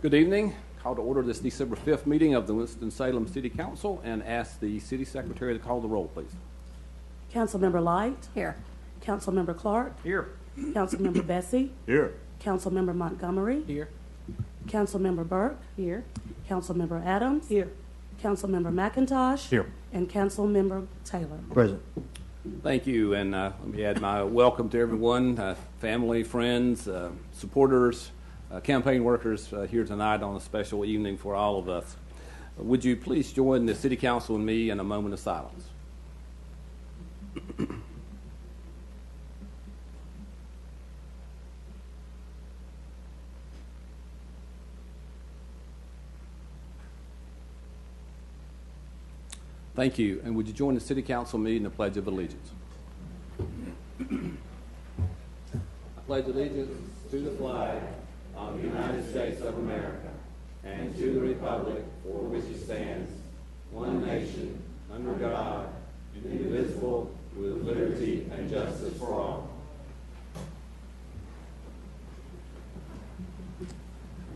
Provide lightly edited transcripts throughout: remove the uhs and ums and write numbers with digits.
Good evening. Call to order this December 5th meeting of the Winston-Salem City Council and ask the City Secretary to call the roll, please. Councilmember Light. Here. Councilmember Clark. Here. Councilmember Bessie. Here. Councilmember Montgomery. Here. Councilmember Burke. Here. Councilmember Adams. Here. Councilmember McIntosh. Here. And Councilmember Taylor. Present. Thank you, and let me add my welcome to everyone, family, friends, supporters, campaign workers here tonight on a special evening for all of us. Would you please join the City Council and me in a moment of silence? Thank you. And would you join the City Council and me in the Pledge of Allegiance? I pledge allegiance to the flag of the United States of America and to the republic for which it stands, one nation, under God, indivisible, with liberty and justice for all.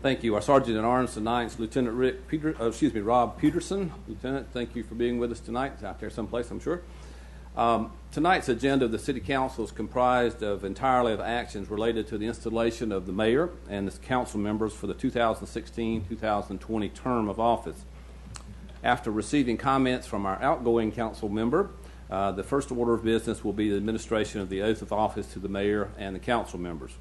Thank you. Our Sergeant at Arms, the 9th, Lieutenant Rob Peterson. Lieutenant, thank you for being with us tonight. It's out there someplace, I'm sure. Tonight's agenda of the City Council is comprised entirely of actions related to the installation of the mayor and the council members for the 2016-2020 term of office. After receiving comments from our outgoing council member, the first order of business will be the administration of the oath of office to the mayor and the council members.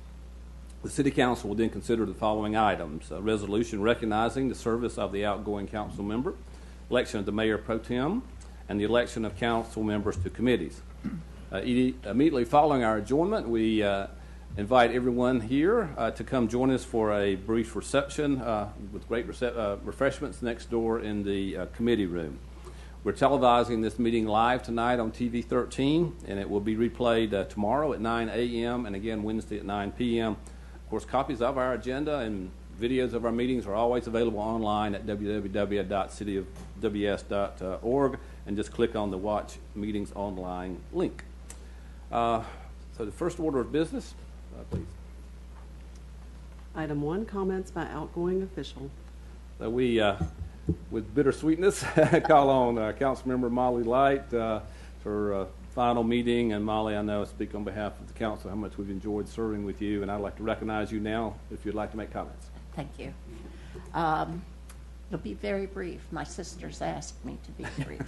The City Council will then consider the following items: a resolution recognizing the service of the outgoing council member, election of the mayor pro tem, and the election of council members to committees. Immediately following our adjournment, we invite everyone here to come join us for a brief reception with great refreshments next door in the committee room. We're televising this meeting live tonight on TV 13, and it will be replayed tomorrow at 9 a.m. and again Wednesday at 9 p.m. Of course, copies of our agenda and videos of our meetings are always available online at www.cityofws.org, and just click on the Watch Meetings Online link. So the first order of business, please. Item 1, comments by outgoing official. So we, with bittersweetness, call on Councilmember Molly Light for final meeting. And Molly, I know I speak on behalf of the council how much we've enjoyed serving with you, and I'd like to recognize you now if you'd like to make comments. Thank you. It'll be very brief. My sisters asked me to be brief.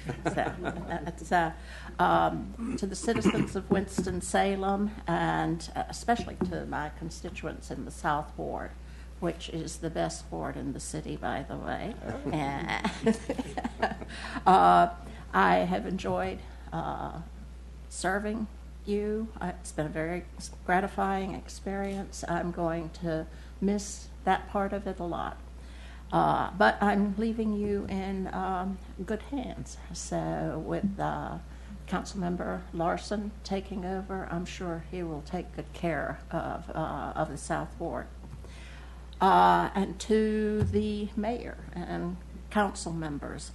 To the citizens of Winston-Salem, and especially to my constituents in the South Ward, which is the best ward in the city, by the way. I have enjoyed serving you. It's been a very gratifying experience. I'm going to miss that part of it a lot. But I'm leaving you in good hands. So with Councilmember Larson taking over, I'm sure he will take good care of the South Ward. And to the mayor and council members,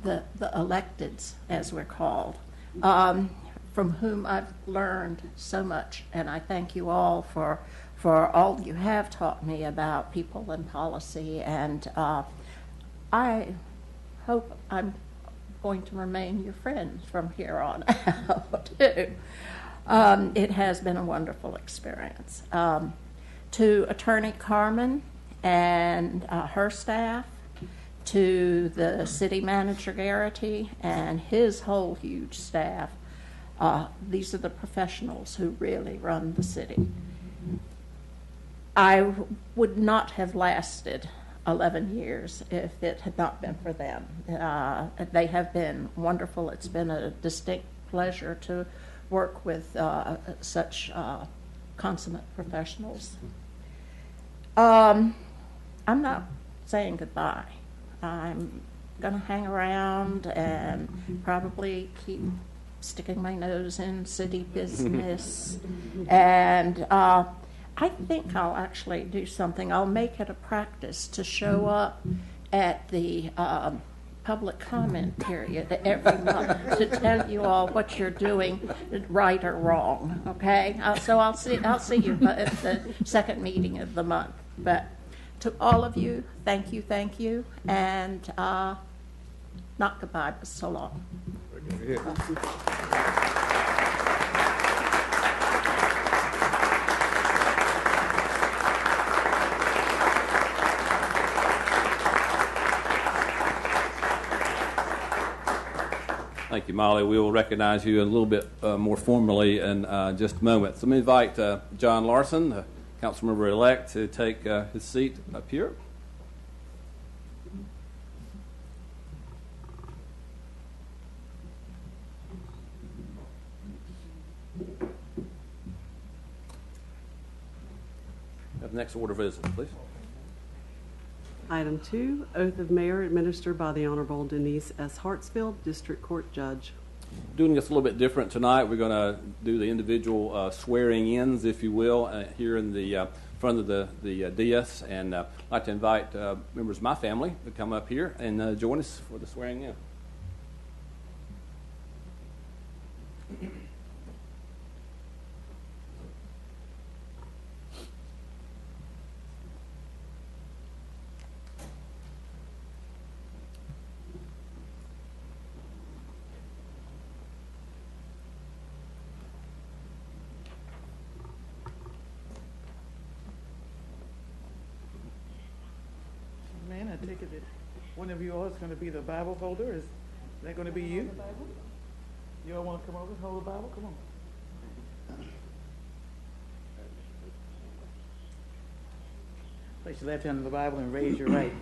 the electeds, as we're called, from whom I've learned so much, and I thank you all for all you have taught me about people and policy, and I hope I'm going to remain your friend from here on out, too. It has been a wonderful experience. To Attorney Carmen and her staff, to the city manager Garrity and his whole huge staff, these are the professionals who really run the city. I would not have lasted 11 years if it had not been for them. They have been wonderful. It's been a distinct pleasure to work with such consummate professionals. I'm not saying goodbye. I'm going to hang around and probably keep sticking my nose in city business. And I think I'll actually do something. I'll make it a practice to show up at the public comment period every month to tell you all what you're doing right or wrong. Okay, so I'll see you at the second meeting of the month. But to all of you, thank you, and not goodbye, but so long. Thank you, Molly. We will recognize you a little bit more formally in just a moment. So let me invite John Larson, the council member-elect, to take his seat up here. Have the next order of business, please. Item 2, oath of mayor administered by the Honorable Denise S. Hartsfield, District Court Judge. Doing this a little bit different tonight. We're going to do the individual swearing-ins, if you will, here in the front of the dais. And I'd like to invite members of my family to come up here and join us for the swearing-in. Man, I take it that one of you all is going to be the Bible holder. Is that going to be you? You all want to come over and hold the Bible? Come on. Place your left hand on the Bible and raise your right.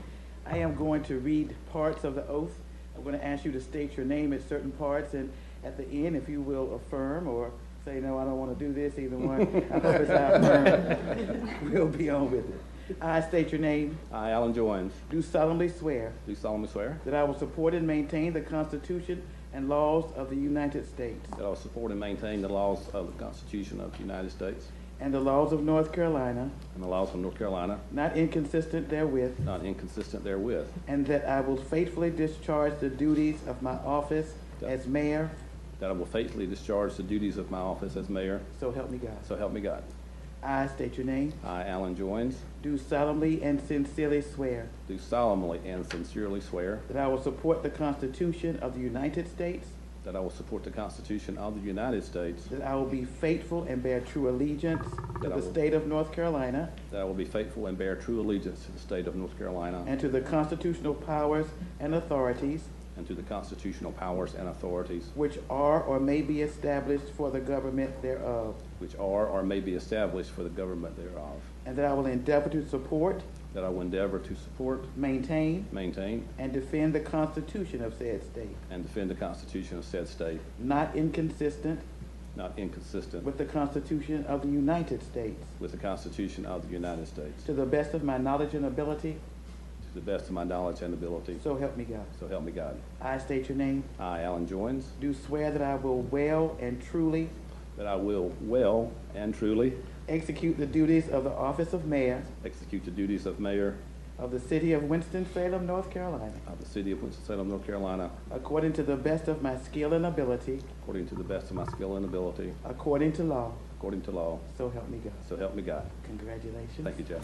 I am going to read parts of the oath. I'm going to ask you to state your name at certain parts, and at the end, if you will affirm or say, no, I don't want to do this, either one, I hope it's I affirm. We'll be on with it. I state your name. I, Alan Joines, Do solemnly swear do solemnly swear that I will support and maintain the Constitution and laws of the United States that I will support and maintain the laws of the Constitution of the United States and the laws of North Carolina, and the laws of North Carolina, not inconsistent therewith, not inconsistent therewith, and that I will faithfully discharge the duties of my office as mayor, that I will faithfully discharge the duties of my office as mayor, so help me God. so help me God. I state your name. I, Alan Joines, Do solemnly and sincerely swear do solemnly and sincerely swear that I will support the Constitution of the United States, that I will support the Constitution of the United States, that I will be faithful and bear true allegiance to the state of North Carolina that I will be faithful and bear true allegiance to the state of North Carolina and to the constitutional powers and authorities and to the constitutional powers and authorities which are or may be established for the government thereof, which are or may be established for the government thereof, and that I will endeavor to support, that I will endeavor to support, maintain, maintain, and defend the Constitution of said state, and defend the Constitution of said state, not inconsistent not inconsistent with the Constitution of the United States, with the Constitution of the United States, to the best of my knowledge and ability, to the best of my knowledge and ability, so help me God. so help me God. I state your name. I, Alan Joines, Do swear that I will well and truly that I will well and truly execute the duties of the office of mayor execute the duties of mayor of the city of Winston-Salem, North Carolina, of the city of Winston-Salem, North Carolina, according to the best of my skill and ability, according to the best of my skill and ability, according to law, according to law, so help me God. so help me God. Congratulations. Thank you, Jeff.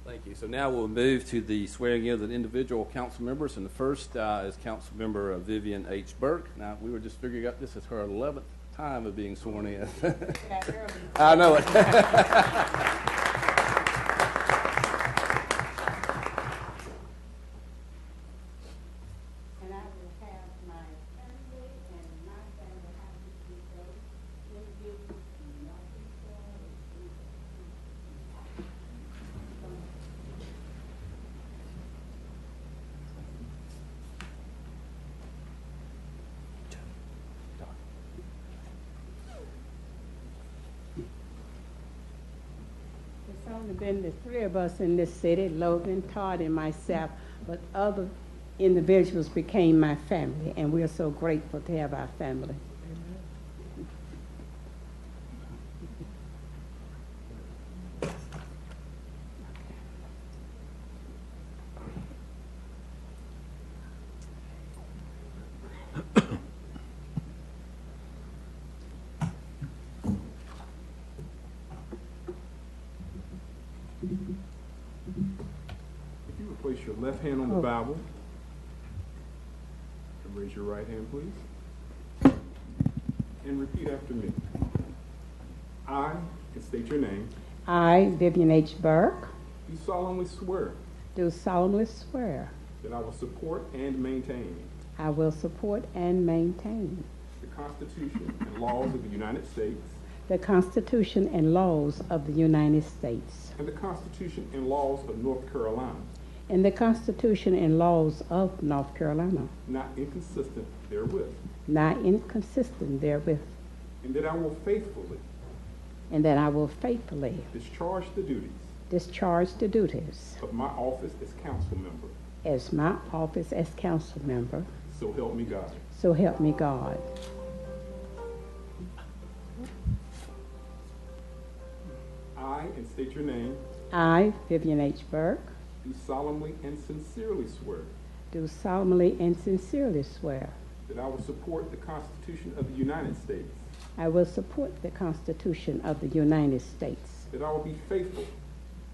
Thank you. So now we'll move to the swearing in of the individual council members, and the first is Council Member Vivian H. Burke. Now, we were just figuring out this is her 11th time of being sworn in. I know it. And I will have my family and my family happy to go in this only been the three of us in this city, Logan, Todd, and myself, but other individuals became my family, and we are so grateful to have our family. If you would place your left hand on the Bible and raise your right hand, please, and repeat after me. I, and state your name, I, Vivian H. Burke, do solemnly swear do solemnly swear that I will support and maintain I will support and maintain the Constitution and laws of the United States the Constitution and laws of the United States and the Constitution and laws of North Carolina, and the Constitution and laws of North Carolina, not inconsistent therewith, not inconsistent therewith, and that I will faithfully and that I will faithfully discharge the duties of my office as council member. as my office as council member. So help me God. So help me God. I, and state your name, I, Vivian H. Burke, do solemnly and sincerely swear do solemnly and sincerely swear that I will support the Constitution of the United States, I will support the Constitution of the United States, that I will be faithful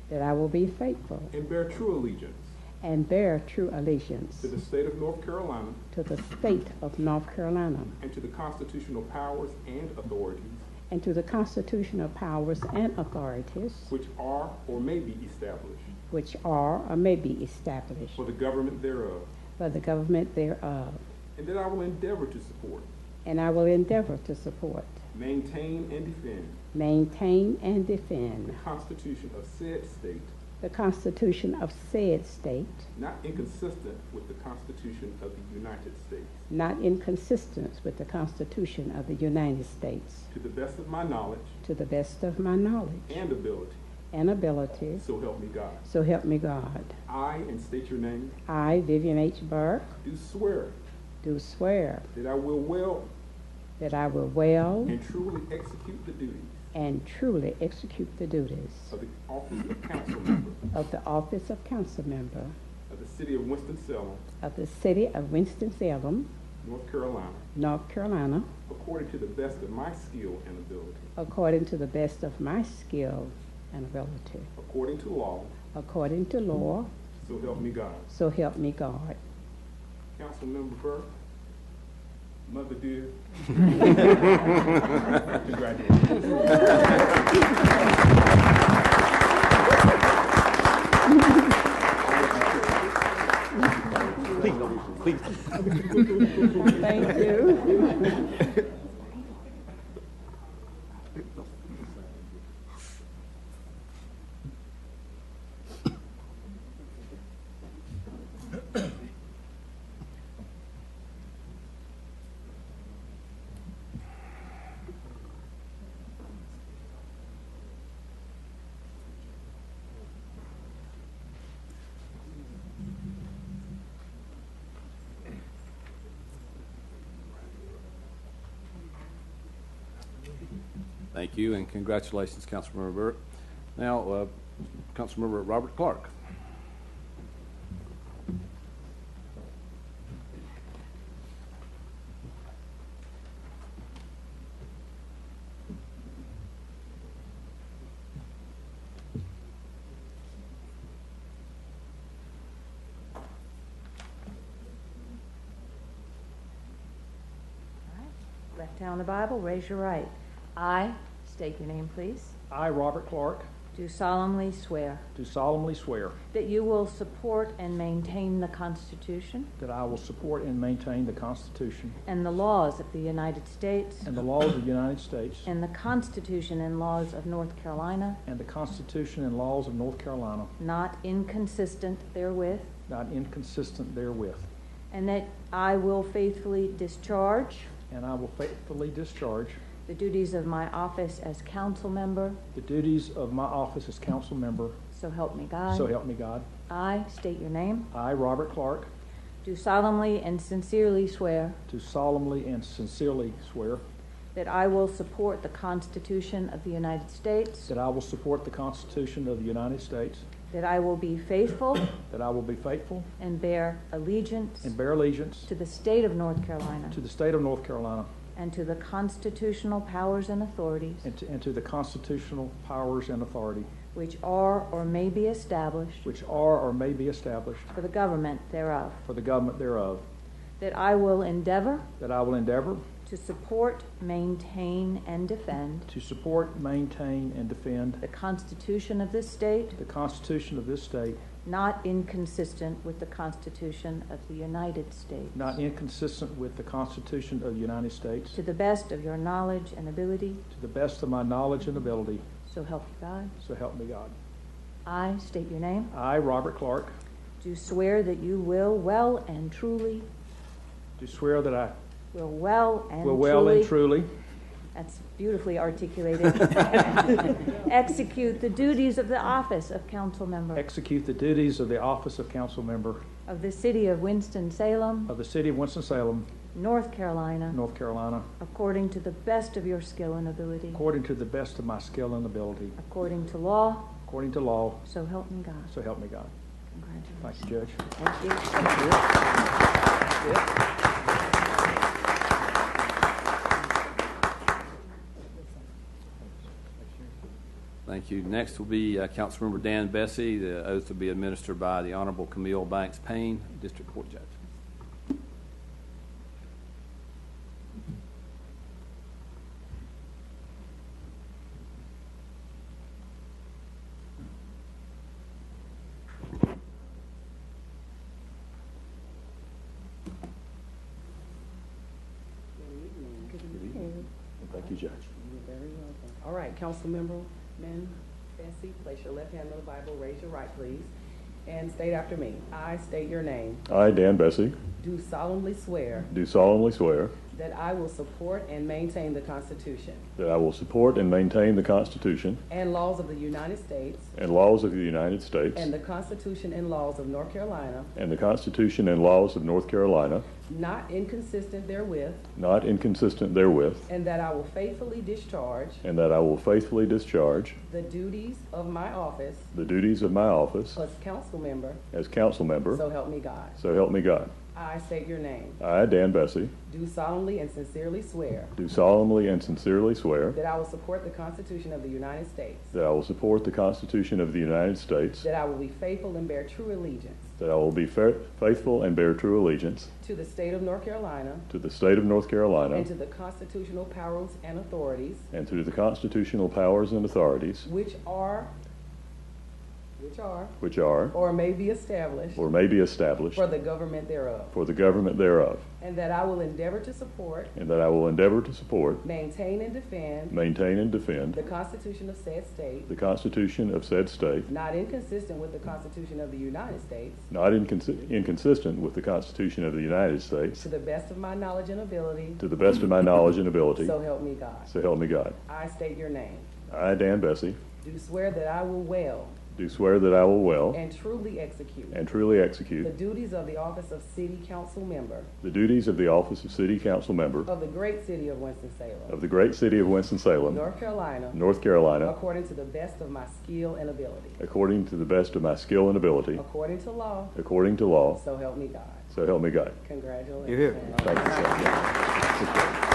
that I will be faithful and bear true allegiance and bear true allegiance to the state of North Carolina to the state of North Carolina and to the constitutional powers and authorities and to the constitutional powers and authorities which are or may be established which are or may be established for the government thereof, for the government thereof, and that I will endeavor to support, and I will endeavor to support, maintain, and defend maintain, and the defend Constitution of said state, the Constitution of said state, not inconsistent with the Constitution of the United States, not inconsistent with the Constitution of the United States, to the best of my knowledge to the best of my knowledge and ability. and ability, So help me God. so help me God. I, and state your name, I, Vivian H. Burke, do swear do swear that I will well that I will well and truly execute the duties and truly execute the duties of the office of council member of the office of council member of the city of Winston-Salem, of the city of Winston-Salem, North Carolina, North Carolina, according to the best of my skill and ability, according to the best of my skill and ability, according to law, according to law, so help me God. so help me God. Council Member Burke, Mother dear, congratulations. Thank you. Thank you, and congratulations, Councilmember Burke. Now, Councilmember Robert Clark. Left hand on the Bible, raise your right. I, state your name, please, I, Robert Clark, do solemnly swear do solemnly swear that you will support and maintain the Constitution that I will support and maintain the Constitution and the laws of the United States and the laws of the United States and the Constitution and laws of North Carolina, and the Constitution and laws of North Carolina, not inconsistent therewith, not inconsistent therewith, and that I will faithfully discharge and I will faithfully discharge the duties of my office as council member, the duties of my office as council member, so help me God. so help me God. I state your name. I, Robert Clark, Do solemnly and sincerely swear do solemnly and sincerely swear that I will support the Constitution of the United States, that I will support the Constitution of the United States, that I will be faithful that I will be faithful and bear allegiance and bear allegiance to the state of North Carolina to the state of North Carolina and to the constitutional powers and authorities and to the constitutional powers and authority which are or may be established which are or may be established for the government thereof, for the government thereof, that I will endeavor that I will endeavor to support, maintain, and defend to support, maintain, and defend the Constitution of this state, the Constitution of this state, not inconsistent with the Constitution of the United States, not inconsistent with the Constitution of the United States, to the best of your knowledge and ability, to the best of my knowledge and ability, so help you God. so help me God. I state your name. I, Robert Clark, Do swear that you will well and truly, do swear that I will well and will well and truly, truly that's beautifully articulated, execute the duties of the office of council member execute the duties of the office of council member of the city of Winston-Salem, of the city of Winston-Salem, North Carolina, North Carolina, according to the best of your skill and ability, according to the best of my skill and ability, according to law, according to law, so help me God. so help me God. Congratulations. Thank you, Judge. Thank you. Thank you. Next will be Councilmember Dan Bessie. The oath will be administered by the Honorable Camille Banks Payne, District Court Judge. Thank you, Judge. You're very welcome. All right, Councilmember Bessie, place your left hand on the Bible, raise your right, please, and state after me. I state your name. I, Dan Bessie, Do solemnly swear do solemnly swear that I will support and maintain the Constitution that I will support and maintain the Constitution and laws of the United States and laws of the United States and the Constitution and laws of North Carolina, and the Constitution and laws of North Carolina, not inconsistent therewith, not inconsistent therewith, and that I will faithfully discharge and that I will faithfully discharge the duties of my office the duties of my office as council member, as council member, so help me God. so help me God. I state your name. I, Dan Bessie, Do solemnly and sincerely swear do solemnly and sincerely swear that I will support the Constitution of the United States, that I will support the Constitution of the United States, that I will be faithful and bear true allegiance that I will be faithful and bear true allegiance to the state of North Carolina to the state of North Carolina and to the constitutional powers and authorities and to the constitutional powers and authorities which are which are or may be established or may be established for the government thereof, for the government thereof, and that I will endeavor to support, and that I will endeavor to support, maintain, and defend maintain, and defend the Constitution of said state, the Constitution of said state, not inconsistent with the Constitution of the United States, not inconsistent with the Constitution of the United States, to the best of my knowledge and ability, to the best of my knowledge and ability, so help me God. so help me God. I state your name. I, Dan Bessie, Do swear that I will well do swear that I will well and truly execute and truly the execute duties of the office of City Council Member the duties of the office of City Council Member of the great city of Winston-Salem, of the great city of Winston-Salem, North Carolina, North Carolina, according to the best of my skill and ability, according to the best of my skill and ability, according to law, according to law, so help me God. so help me God. Congratulations. Thank you, sir.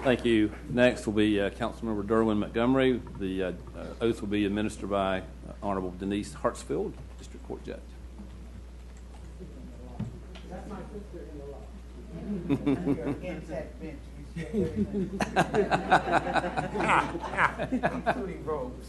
Thank you. Next will be Councilmember Derwin Montgomery. The oath will be administered by Honorable Denise Hartsfield, District Court Judge. That's my sister-in-law. Including robes.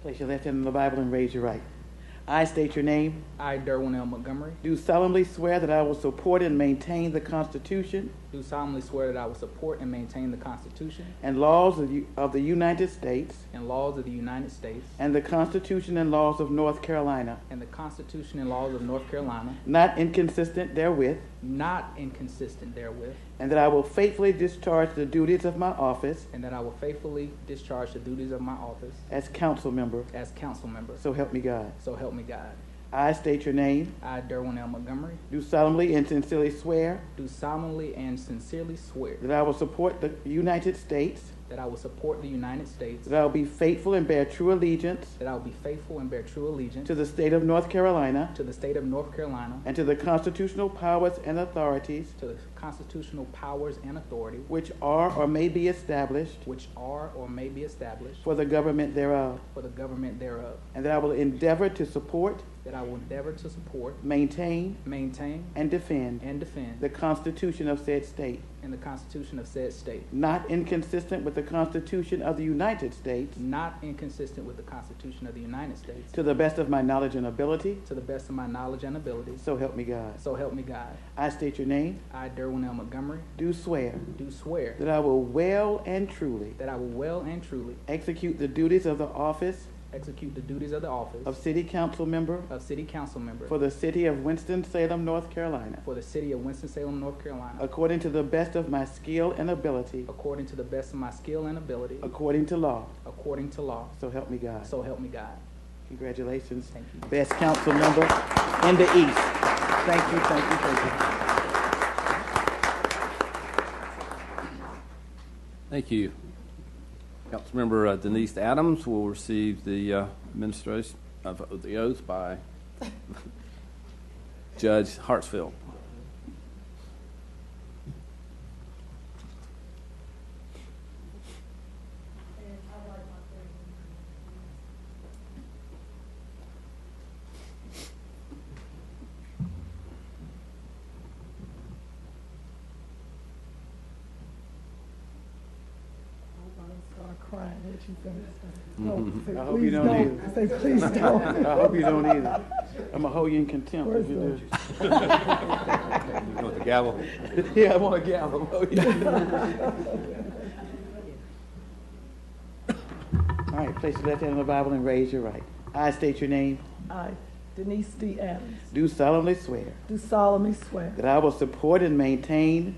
Place your left hand on the Bible and raise your right. I state your name. I, Derwin L. Montgomery, Do solemnly swear that I will support and maintain the Constitution do solemnly swear that I will support and maintain the Constitution and laws of the United States and laws of the United States and the Constitution and laws of North Carolina, and the Constitution and laws of North Carolina, not inconsistent therewith, not inconsistent therewith, and that I will faithfully discharge the duties of my office and that I will faithfully discharge the duties of my office as council member. as council member. So help me God. So help me God. I state your name. I, Derwin L. Montgomery, Do solemnly and sincerely swear do solemnly and sincerely swear that I will support the United States, that I will support the United States, that I will be faithful and bear true allegiance that I will be faithful and bear true allegiance to the state of North Carolina to the state of North Carolina, and to the constitutional powers and authorities to the constitutional powers and authority which are or may be established which are or may be established for the government thereof, for the government thereof, and that I will endeavor to support, that I will endeavor to support, maintain, maintain, and defend and defend the Constitution of said state, and the Constitution of said state, not inconsistent with the Constitution of the United States, not inconsistent with the Constitution of the United States, to the best of my knowledge and ability, to the best of my knowledge and ability. so help me God. So help me God. I state your name. I, Derwin L. Montgomery, Do swear do swear that I will well and truly that I will well and truly execute the duties of the office execute the duties of the office of City Council Member of City Council Member for the City of Winston-Salem, North Carolina, for the city of Winston-Salem, North Carolina, according to the best of my skill and ability, according to the best of my skill and ability, according to law. according to law. So help me God. So help me God. Congratulations. Thank you. Best council member in the East. Thank you, thank you, thank you. Thank you. Councilmember Denise Adams will receive the administration of the oath by Judge Hartsfield. Crying what you gonna say. I hope you don't either. Say please don't. I hope you don't either. I'm going to hold you in contempt if you do. You want the gavel? Yeah, I want a gavel. All right, place your left hand on the Bible and raise your right. I state your name. I, Denise D. Adams, Do solemnly swear do solemnly swear that I will support and maintain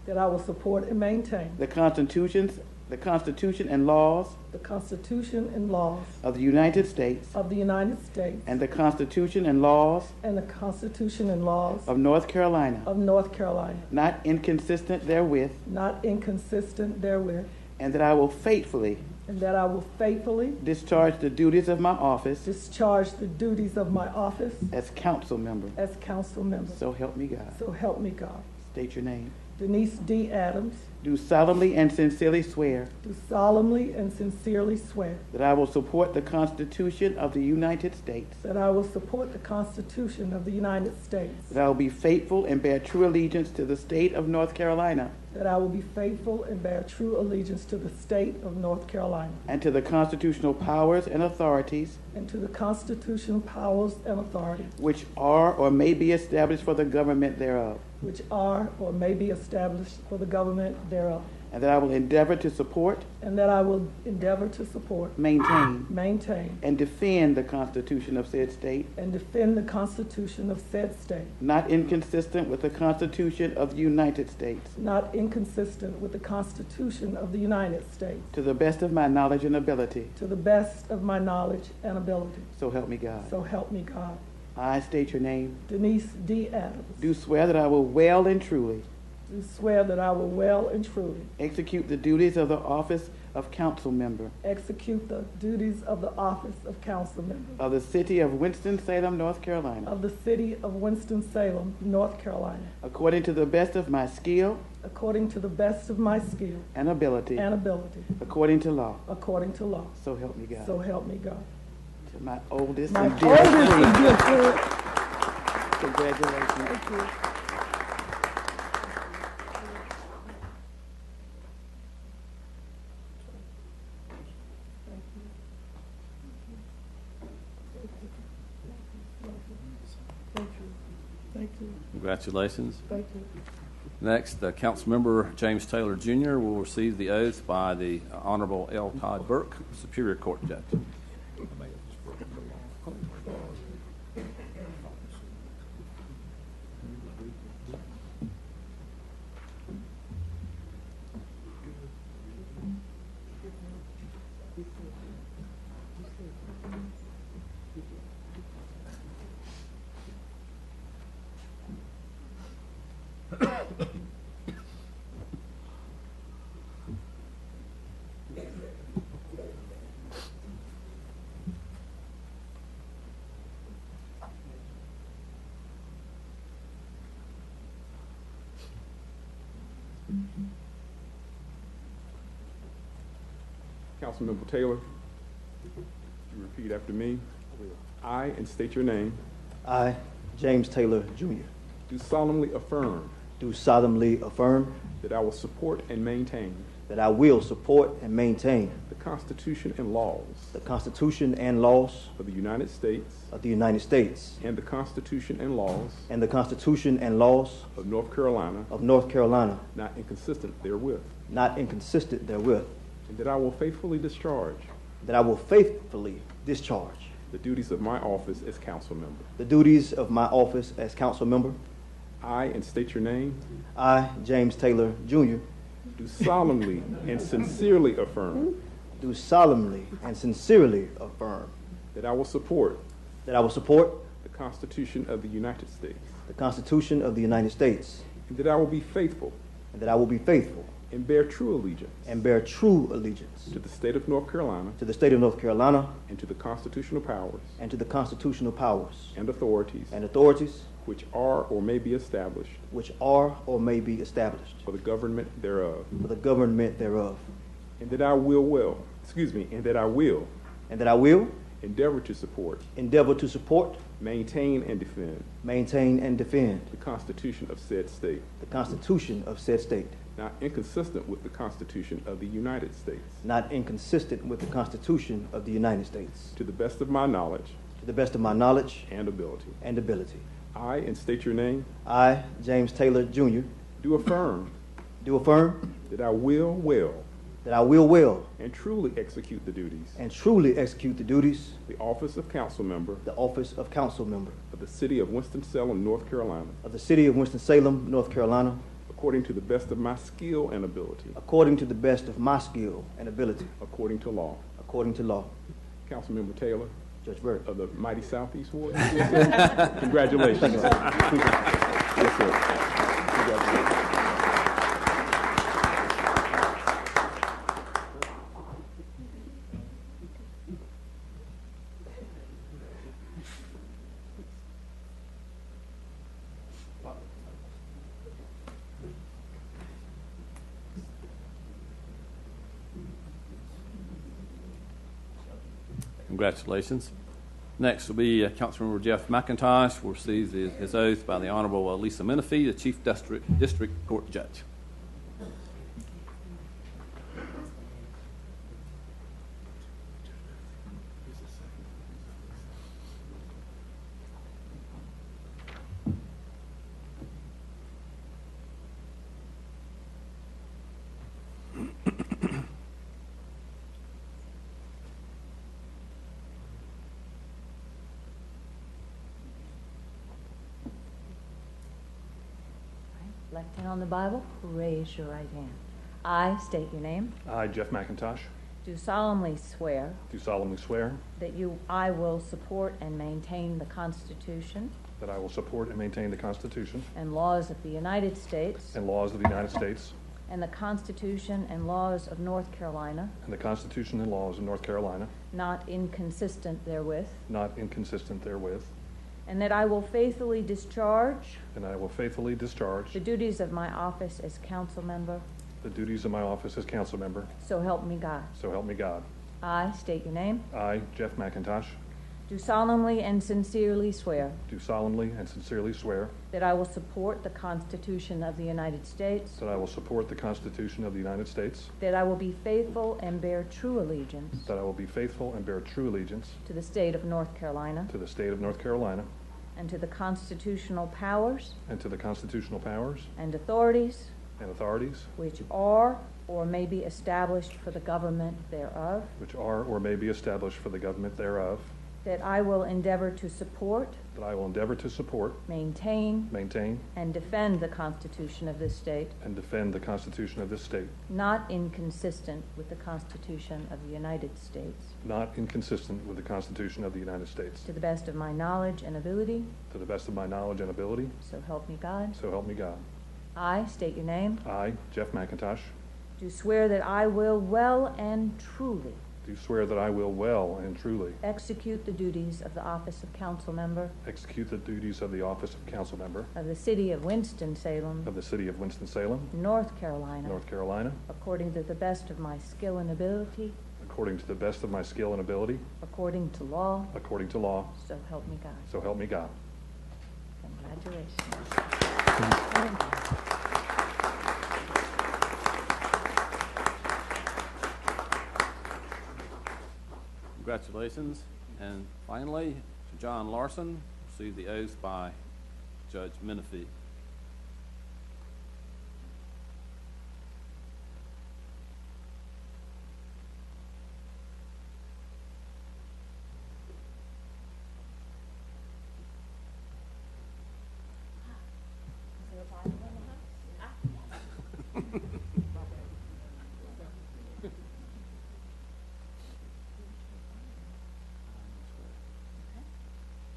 that I will support and maintain the Constitution and laws the Constitution and laws of the United States of the United States and the Constitution and laws and the Constitution and laws of North Carolina, of North Carolina, not inconsistent therewith, not inconsistent therewith, and that I will faithfully and that I will faithfully discharge the duties of my office discharge the duties of my office as council member. as council member. So help me God. So help me God. State your name. Denise D. Adams, Do solemnly and sincerely swear do solemnly and sincerely swear that I will support the Constitution of the United States, that I will support the Constitution of the United States, that I will be faithful and bear true allegiance to the state of North Carolina that I will be faithful and bear true allegiance to the state of North Carolina and to the constitutional powers and authorities and to the constitutional powers and authorities which are or may be established for the government thereof, which are or may be established for the government thereof, and that I will endeavor to support, and that I will endeavor to support, maintain, and defend the Constitution of said state, and defend the Constitution of said state, not inconsistent with the Constitution of the United States, not inconsistent with the Constitution of the United States, to the best of my knowledge and ability. to the best of my knowledge and ability. So help me God. So help me God. I state your name. Denise D. Adams, Do swear that I will well and truly do swear that I will well and truly execute the duties of the office of council member execute the duties of the office of council member of the city of Winston-Salem, North Carolina, of the city of Winston-Salem, North Carolina, according to the best of my skill according to the best of my skill and ability, and ability, according to law. according to law. So help me God. So help me God. To my oldest My and oldest dearest and friend. dear friend. Congratulations. Thank you. Congratulations. Thank you. Next, Councilmember James Taylor Jr. will receive the oath by the Honorable L. Todd Burke, Superior Court Judge. Councilmember Taylor, you repeat after me. I, and state your name, I, James Taylor Jr., do solemnly affirm do solemnly affirm that I will support and maintain that I will support and maintain the Constitution and laws the Constitution and laws of the United States of the United States and the Constitution and laws and the Constitution and laws of North Carolina, of North Carolina, not inconsistent therewith, not inconsistent therewith, and that I will faithfully discharge that I will faithfully discharge the duties of my office as council member. the duties of my office as council member. I, and state your name, I, James Taylor Jr., do solemnly and sincerely affirm do solemnly and sincerely affirm that I will support that I will support the Constitution of the United States, the Constitution of the United States, and that I will be faithful and that I will be faithful and bear true allegiance and bear true allegiance to the state of North Carolina to the state of North Carolina and to the constitutional powers and to the constitutional powers and authorities which are or may be established established for the government thereof, for the government thereof, and that I will and that I will endeavor to support, maintain, and defend the Constitution of said state, not inconsistent with the Constitution of the United States, not inconsistent with the Constitution of the United States, to the best of my knowledge and ability. I, and state your name, I, James Taylor Jr., do affirm that I will well and truly execute the duties the office of council member of the city of Winston-Salem, North Carolina, North Carolina, according to the best of my skill and ability, according to law. Councilmember Taylor Judge Burke. of the mighty Southeast Ward. Congratulations. Thank you, sir. Appreciate it. Yes, sir. Congratulations. Congratulations. Next will be Councilmember Jeff McIntosh will receive his oath by the Honorable Lisa Menifee, the Chief District Court Judge. Left hand on the Bible, raise your right hand. I state your name. I, Jeff McIntosh, Do solemnly swear do solemnly swear that I will support and maintain the Constitution that I will support and maintain the Constitution and laws of the United States and laws of the United States and the Constitution and laws of North Carolina, and the Constitution and laws of North Carolina, not inconsistent therewith, not inconsistent therewith, and that I will faithfully discharge and I will faithfully discharge the duties of my office as council member, the duties of my office as council member, so help me God. so help me God. I state your name. I, Jeff McIntosh, Do solemnly and sincerely swear do solemnly and sincerely swear that I will support the Constitution of the United States, that I will support the Constitution of the United States, that I will be faithful and bear true allegiance that I will be faithful and bear true allegiance to the state of North Carolina, to the state of North Carolina, and to the constitutional powers and to the constitutional powers and authorities and authorities which are or may be established for the government thereof, which are or may be established for the government thereof, that I will endeavor to support, that I will endeavor to support, maintain, maintain, and defend the Constitution of this state, and defend the Constitution of this state, not inconsistent with the Constitution of the United States, not inconsistent with the Constitution of the United States, to the best of my knowledge and ability, to the best of my knowledge and ability, so help me God. so help me God. I state your name. I, Jeff McIntosh, Do swear that I will well and truly do swear that I will well and truly execute the duties of the office of council member execute the duties of the office of council member of the city of Winston-Salem, of the city of Winston-Salem, North Carolina, North Carolina, according to the best of my skill and ability, according to the best of my skill and ability, according to law, according to law, so help me God. so help me God. Congratulations. Congratulations. And finally, John Larson, received the oath by Judge Menifee.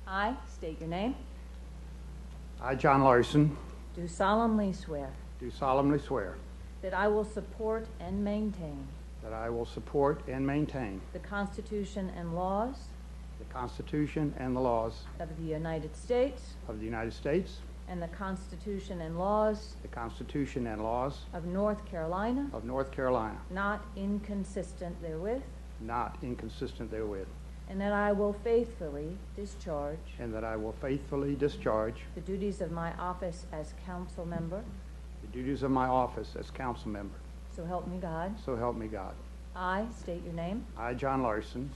I state your name. I, John Larson, Do solemnly swear do solemnly swear that I will support and maintain that I will support and maintain the Constitution and laws the Constitution and the laws of the United States of the United States, and the Constitution and laws the Constitution and laws of North Carolina, of North Carolina, not inconsistent therewith, not inconsistent therewith, and that I will faithfully discharge and that I will faithfully discharge the duties of my office as council member, the duties of my office as council member. so help me God. So help me God. I state your name. I, John Larson,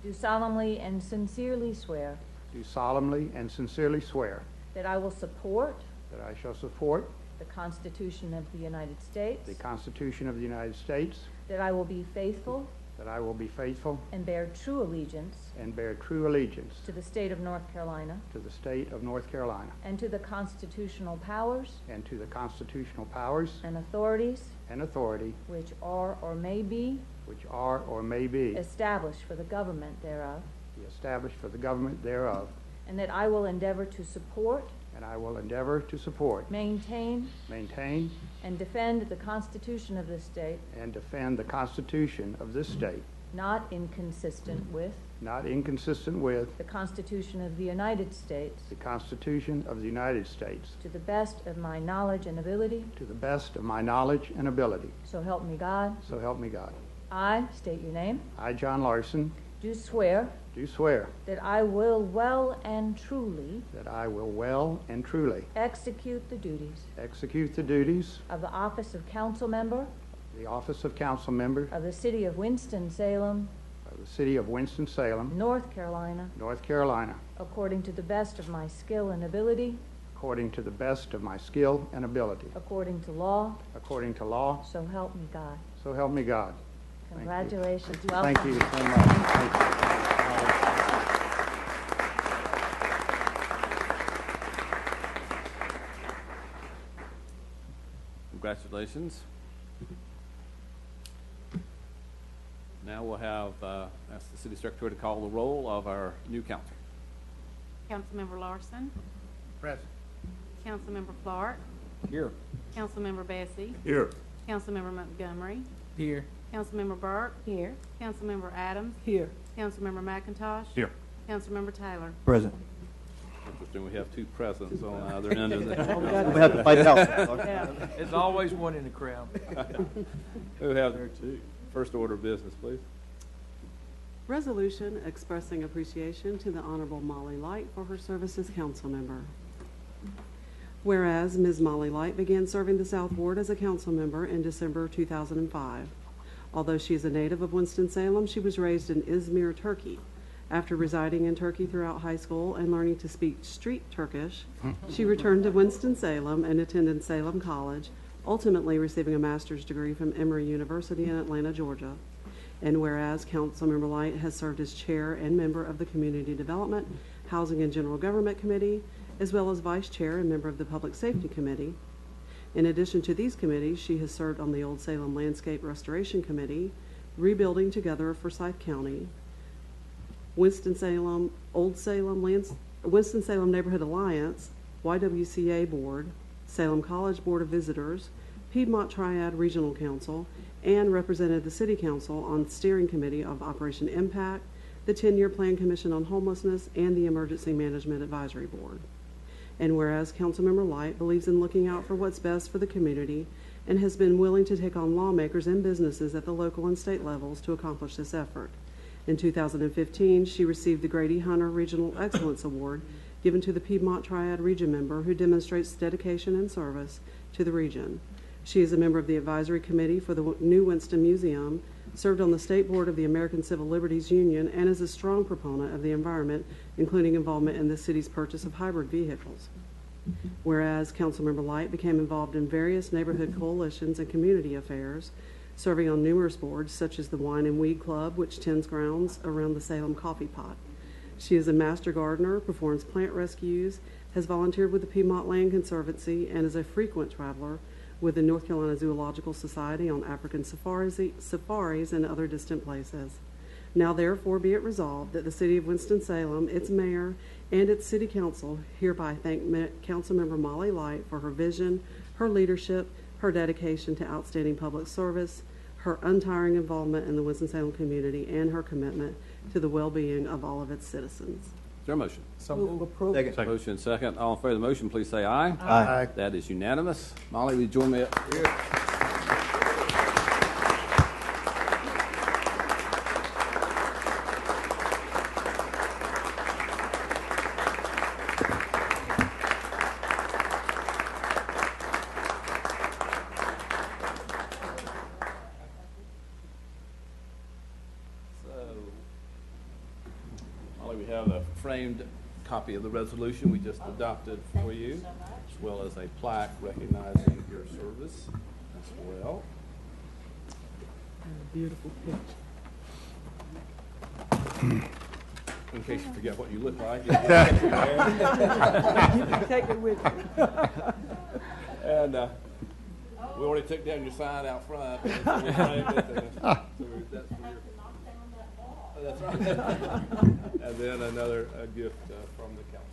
Do solemnly and sincerely swear do solemnly and sincerely swear that I will support that I shall support the Constitution of the United States, the Constitution of the United States, that I will be faithful that I will be faithful and bear true allegiance and bear true allegiance to the state of North Carolina to the state of North Carolina and to the constitutional powers and to the constitutional powers and authorities and authority which are or may be which are or may be established for the government thereof, established for the government thereof, and that I will endeavor to support, and I will endeavor to support, maintain, maintain, and defend the Constitution of this state, and defend the Constitution of this state, not inconsistent with not inconsistent with the Constitution of the United States, the Constitution of the United States, to the best of my knowledge and ability, to the best of my knowledge and ability. so help me God. So help me God. I state your name. I, John Larson, Do swear do swear that I will well and truly that I will well and truly execute the duties execute the duties of the office of council member of the office of council member of the city of Winston-Salem, of the city of Winston-Salem, North Carolina, North Carolina, according to the best of my skill and ability, according to the best of my skill and ability, according to law, according to law, so help me God. so help me God. Congratulations. Thank you Welcome. so much. Thank you. Congratulations. Now we'll have, ask the city secretary to call the roll of our new council. Councilmember Larson. Present. Councilmember Clark. Here. Councilmember Bessie. Here. Councilmember Montgomery. Here. Councilmember Burke. Here. Councilmember Adams. Here. Councilmember McIntosh. Here. Councilmember Taylor. Present. Interesting, we have two presidents on either end of the. We have to fight it out. There's always one in the crowd. Who have first order of business, please? Resolution expressing appreciation to the Honorable Molly Light for her service as council member. Whereas Ms. Molly Light began serving the South Ward as a council member in December 2005. Although she is a native of Winston-Salem, she was raised in Izmir, Turkey, After residing in Turkey throughout high school and learning to speak street Turkish, she returned to Winston-Salem and attended Salem College, ultimately receiving a master's degree from Emory University in Atlanta, Georgia. And whereas Councilmember Light has served as chair and member of the Community Development, Housing and General Government Committee, as well as vice chair and member of the Public Safety Committee. In addition to these committees, she has served on the Old Salem Landscape Restoration Committee, Rebuilding Together of Forsyth County, Winston-Salem Neighborhood Alliance, YWCA Board, Salem College Board of Visitors, Piedmont Triad Regional Council, and represented the City Council on the Steering Committee of Operation Impact, the 10-Year Plan Commission on Homelessness, and the Emergency Management Advisory Board. And whereas Councilmember Light believes in looking out for what's best for the community and has been willing to take on lawmakers and businesses at the local and state levels to accomplish this effort. In 2015, she received the Grady Hunter Regional Excellence Award given to the Piedmont Triad Region member who demonstrates dedication and service to the region. She is a member of the Advisory Committee for the New Winston Museum, served on the State Board of the American Civil Liberties Union, and is a strong proponent of the environment, including involvement in the city's purchase of hybrid vehicles. Whereas Councilmember Light became involved in various neighborhood coalitions and community affairs, serving on numerous boards such as the Wine and Weed Club, which tends grounds around the Salem Coffee Pot. She is a master gardener, performs plant rescues, has volunteered with the Piedmont Land Conservancy, and is a frequent traveler with the North Carolina Zoological Society on African safaris and other distant places. Now therefore be it resolved that the City of Winston-Salem, its mayor, and its city council hereby thank Councilmember Molly Light for her vision, her leadership, her dedication to outstanding public service, her untiring involvement in the Winston-Salem community, and her commitment to the well-being of all of its citizens. Is there a motion? Move approval. Second. Motion second. All in favor of the motion, please say aye. Aye. That is unanimous. Molly, will you join me up here? We have a framed copy of the resolution we just adopted for you, as well as a plaque recognizing your service as well. Beautiful picture. In case you forget what you look like. Take it with you. And we already took down your sign out front. That's right. And then another gift from the council.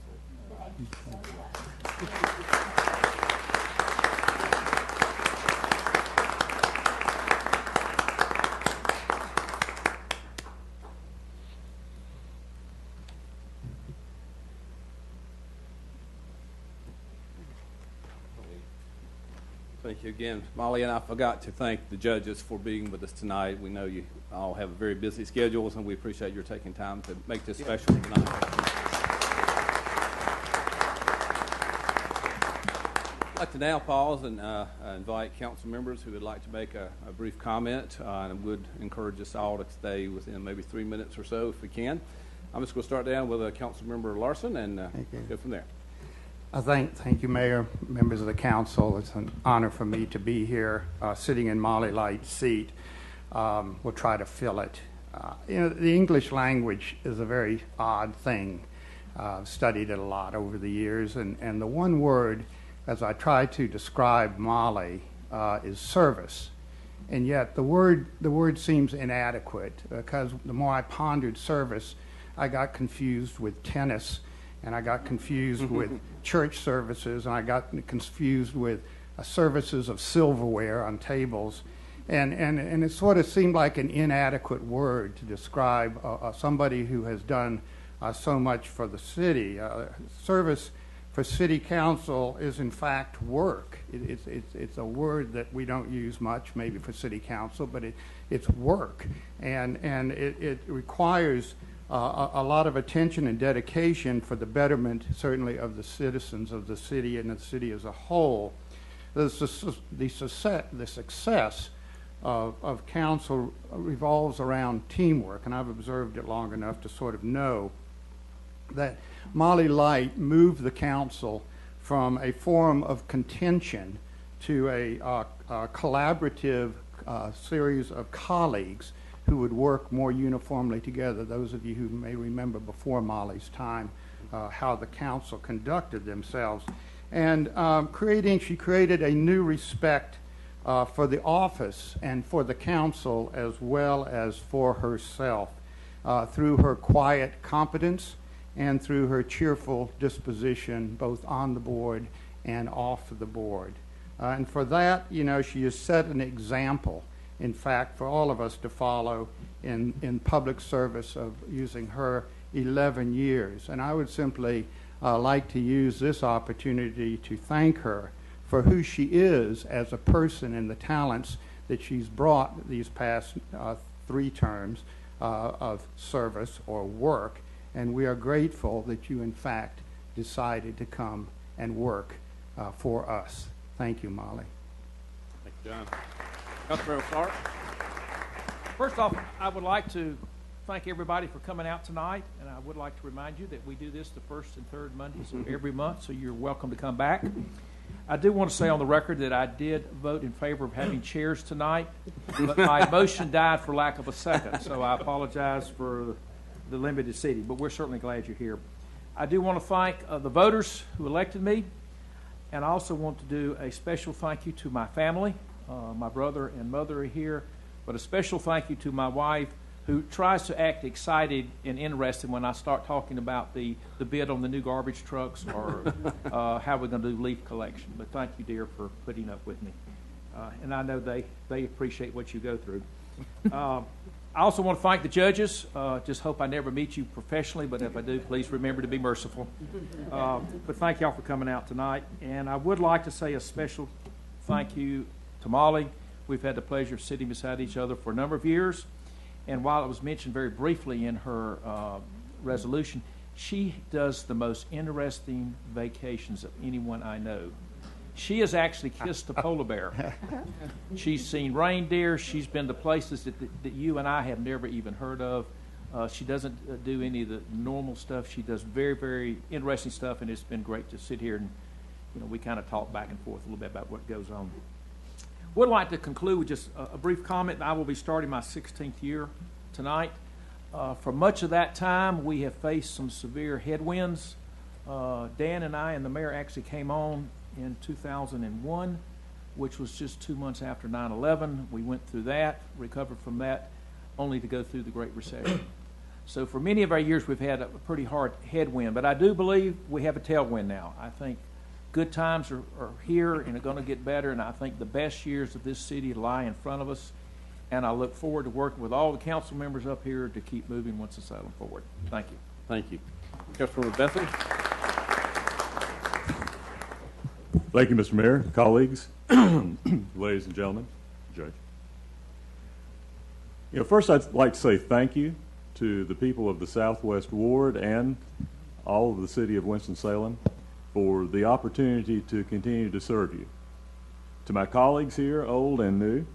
Thank you again, Molly, and I forgot to thank the judges for being with us tonight. We know you all have very busy schedules, and we appreciate your taking time to make this special tonight. I'd like to now pause and invite council members who would like to make a brief comment, and would encourage us all to stay within maybe 3 minutes or so if we can. I'm just going to start down with Council Member Larson and go from there. Thank you, Mayor, members of the council. It's an honor for me to be here, sitting in Molly Light's seat. We'll try to fill it. The English language is a very odd thing. I've studied it a lot over the years, and the one word, as I try to describe Molly, is service. And yet the word seems inadequate, because the more I pondered service, I got confused with tennis, and I got confused with church services, and I got confused with services of silverware on tables. And it sort of seemed like an inadequate word to describe somebody who has done so much for the city. Service for city council is in fact work. It's a word that we don't use much, maybe for city council, but it's work. And it requires a lot of attention and dedication for the betterment, certainly, of the citizens of the city and the city as a whole. The success of council revolves around teamwork, and I've observed it long enough to sort of know that Molly Light moved the council from a forum of contention to a collaborative series of colleagues who would work more uniformly together. Those of you who may remember before Molly's time how the council conducted themselves. And she created a new respect for the office and for the council as well as for herself through her quiet competence and through her cheerful disposition both on the board and off the board. And for that, she has set an example, in fact, for all of us to follow in public service of using her 11 years. And I would simply like to use this opportunity to thank her for who she is as a person and the talents that she's brought these past 3 terms of service or work. And we are grateful that you, in fact, decided to come and work for us. Thank you, Molly. Thank you, John. Councilmember Clark. First off, I would like to thank everybody for coming out tonight, and I would like to remind you that we do this the first and third Mondays of every month, so you're welcome to come back. I do want to say on the record that I did vote in favor of having chairs tonight, but my motion died for lack of a second, so I apologize for the limited seating, but we're certainly glad you're here. I do want to thank the voters who elected me, and I also want to do a special thank you to my family. My brother and mother are here, but a special thank you to my wife, who tries to act excited and interested when I start talking about the bid on the new garbage trucks or how we're going to do leaf collection. But thank you, dear, for putting up with me. And I know they appreciate what you go through. I also want to thank the judges. Just hope I never meet you professionally, but if I do, please remember to be merciful. But thank y'all for coming out tonight. And I would like to say a special thank you to Molly. We've had the pleasure of sitting beside each other for a number of years. And while it was mentioned very briefly in her resolution, she does the most interesting vacations of anyone I know. She has actually kissed a polar bear. She's seen reindeer. She's been to places that you and I have never even heard of. She doesn't do any of the normal stuff. She does very, very interesting stuff, and it's been great to sit here and, we kind of talk back and forth a little bit about what goes on. Would like to conclude with just a brief comment. I will be starting my 16th year tonight. For much of that time, we have faced some severe headwinds. Dan and I and the mayor actually came on in 2001, which was just 2 months after 9/11. We went through that, recovered from that, only to go through the Great Recession. So for many of our years, we've had a pretty hard headwind, but I do believe we have a tailwind now. I think good times are here and are going to get better, and I think the best years of this city lie in front of us, and I look forward to working with all the council members up here to keep moving Winston-Salem forward. Thank you. Thank you. Councilmember Bethany. Thank you, Mr. Mayor, colleagues, ladies and gentlemen, Judge. First I'd like to say thank you to the people of the Southwest Ward and all of the city of Winston-Salem for the opportunity to continue to serve you. To my colleagues here, old and new,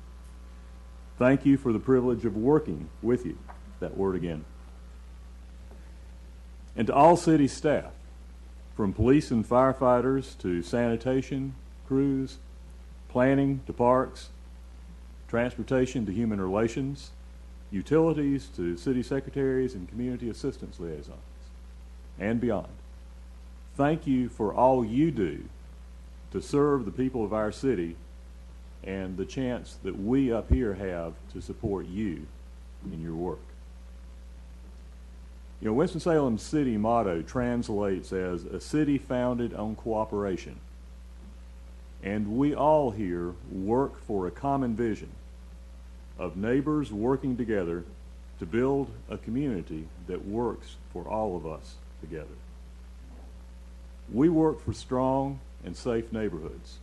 thank you for the privilege of working with you. That word again. And to all city staff, from police and firefighters to sanitation crews, planning to parks, transportation to human relations, utilities to city secretaries and community assistance liaisons, and beyond. Thank you for all you do to serve the people of our city and the chance that we up here have to support you in your work. Winston-Salem's city motto translates as a city founded on cooperation. And we all here work for a common vision of neighbors working together to build a community that works for all of us together. We work for strong and safe neighborhoods.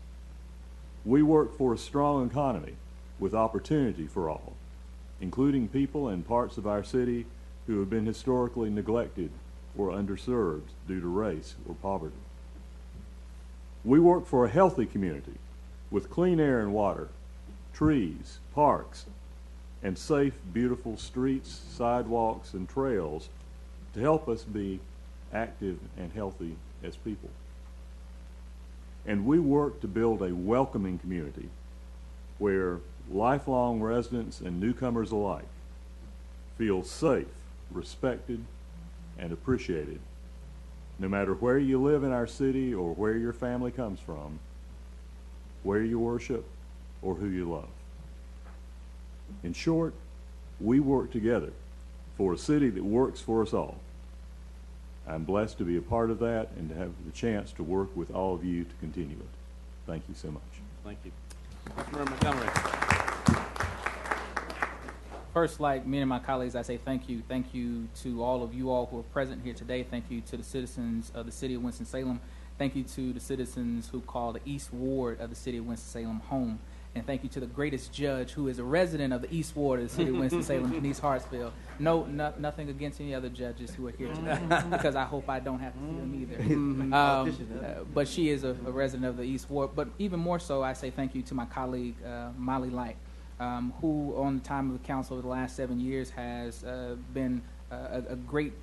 We work for a strong economy with opportunity for all, including people in parts of our city who have been historically neglected or underserved due to race or poverty. We work for a healthy community with clean air and water, trees, parks, and safe, beautiful streets, sidewalks, and trails to help us be active and healthy as people. And we work to build a welcoming community where lifelong residents and newcomers alike feel safe, respected, and appreciated, no matter where you live in our city or where your family comes from, where you worship, or who you love. In short, we work together for a city that works for us all. I'm blessed to be a part of that and to have the chance to work with all of you to continue it. Thank you so much. Thank you. Councilmember Montgomery. First, like many of my colleagues, I say thank you. Thank you to all of you all who are present here today. Thank you to the citizens of the city of Winston-Salem. Thank you to the citizens who call the East Ward of the city of Winston-Salem home. And thank you to the greatest judge who is a resident of the East Ward of the city of Winston-Salem, Denise Hartsfield. Nothing against any other judges who are here today, because I hope I don't have to see them either. But she is a resident of the East Ward. But even more so, I say thank you to my colleague, Molly Light, who on the time of the council over the last 7 years has been a great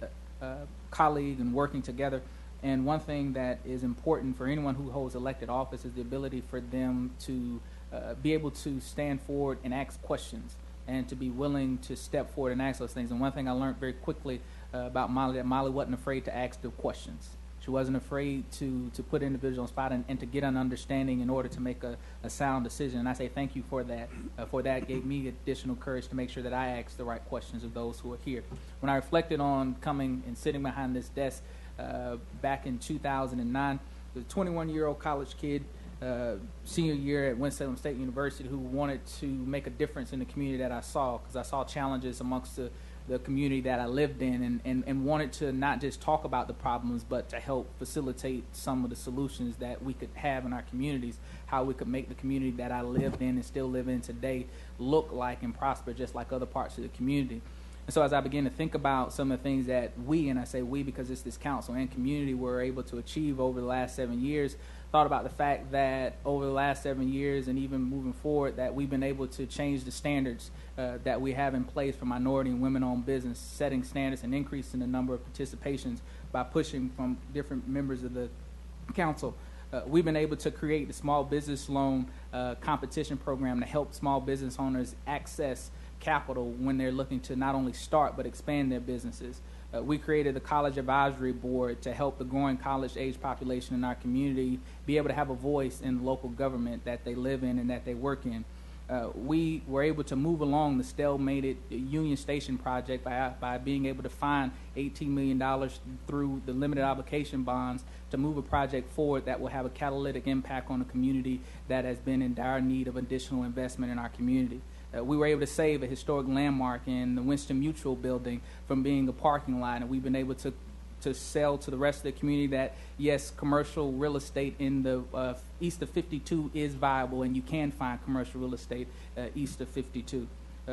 colleague and working together. And one thing that is important for anyone who holds elected office is the ability for them to be able to stand forward and ask questions and to be willing to step forward and ask those things. And one thing I learned very quickly about Molly, that Molly wasn't afraid to ask the questions. She wasn't afraid to put individuals on the spot and to get an understanding in order to make a sound decision. And I say thank you for that. For that gave me additional courage to make sure that I asked the right questions of those who are here. When I reflected on coming and sitting behind this desk back in 2009, I was a 21-year-old college kid, senior year at Winston-Salem State University, who wanted to make a difference in the community that I saw, because I saw challenges amongst the community that I lived in, and wanted to not just talk about the problems, but to help facilitate some of the solutions that we could have in our communities, how we could make the community that I lived in and still live in today look like and prosper just like other parts of the community. And so as I began to think about some of the things that we, and I say we because it's this council and community, were able to achieve over the last 7 years, thought about the fact that over the last 7 years and even moving forward, that we've been able to change the standards that we have in place for minority and women-owned business, setting standards and increasing the number of participations by pushing from different members of the council. We've been able to create the small business loan competition program to help small business owners access capital when they're looking to not only start but expand their businesses. We created the College Advisory Board to help the growing college-age population in our community be able to have a voice in local government that they live in and that they work in. We were able to move along the stalemated Union Station project by being able to find $18 million through the limited obligation bonds to move a project forward that will have a catalytic impact on a community that has been in dire need of additional investment in our community. We were able to save a historic landmark in the Winston Mutual building from being a parking lot, and we've been able to sell to the rest of the community that, yes, commercial real estate in the east of 52 is viable, and you can find commercial real estate east of 52.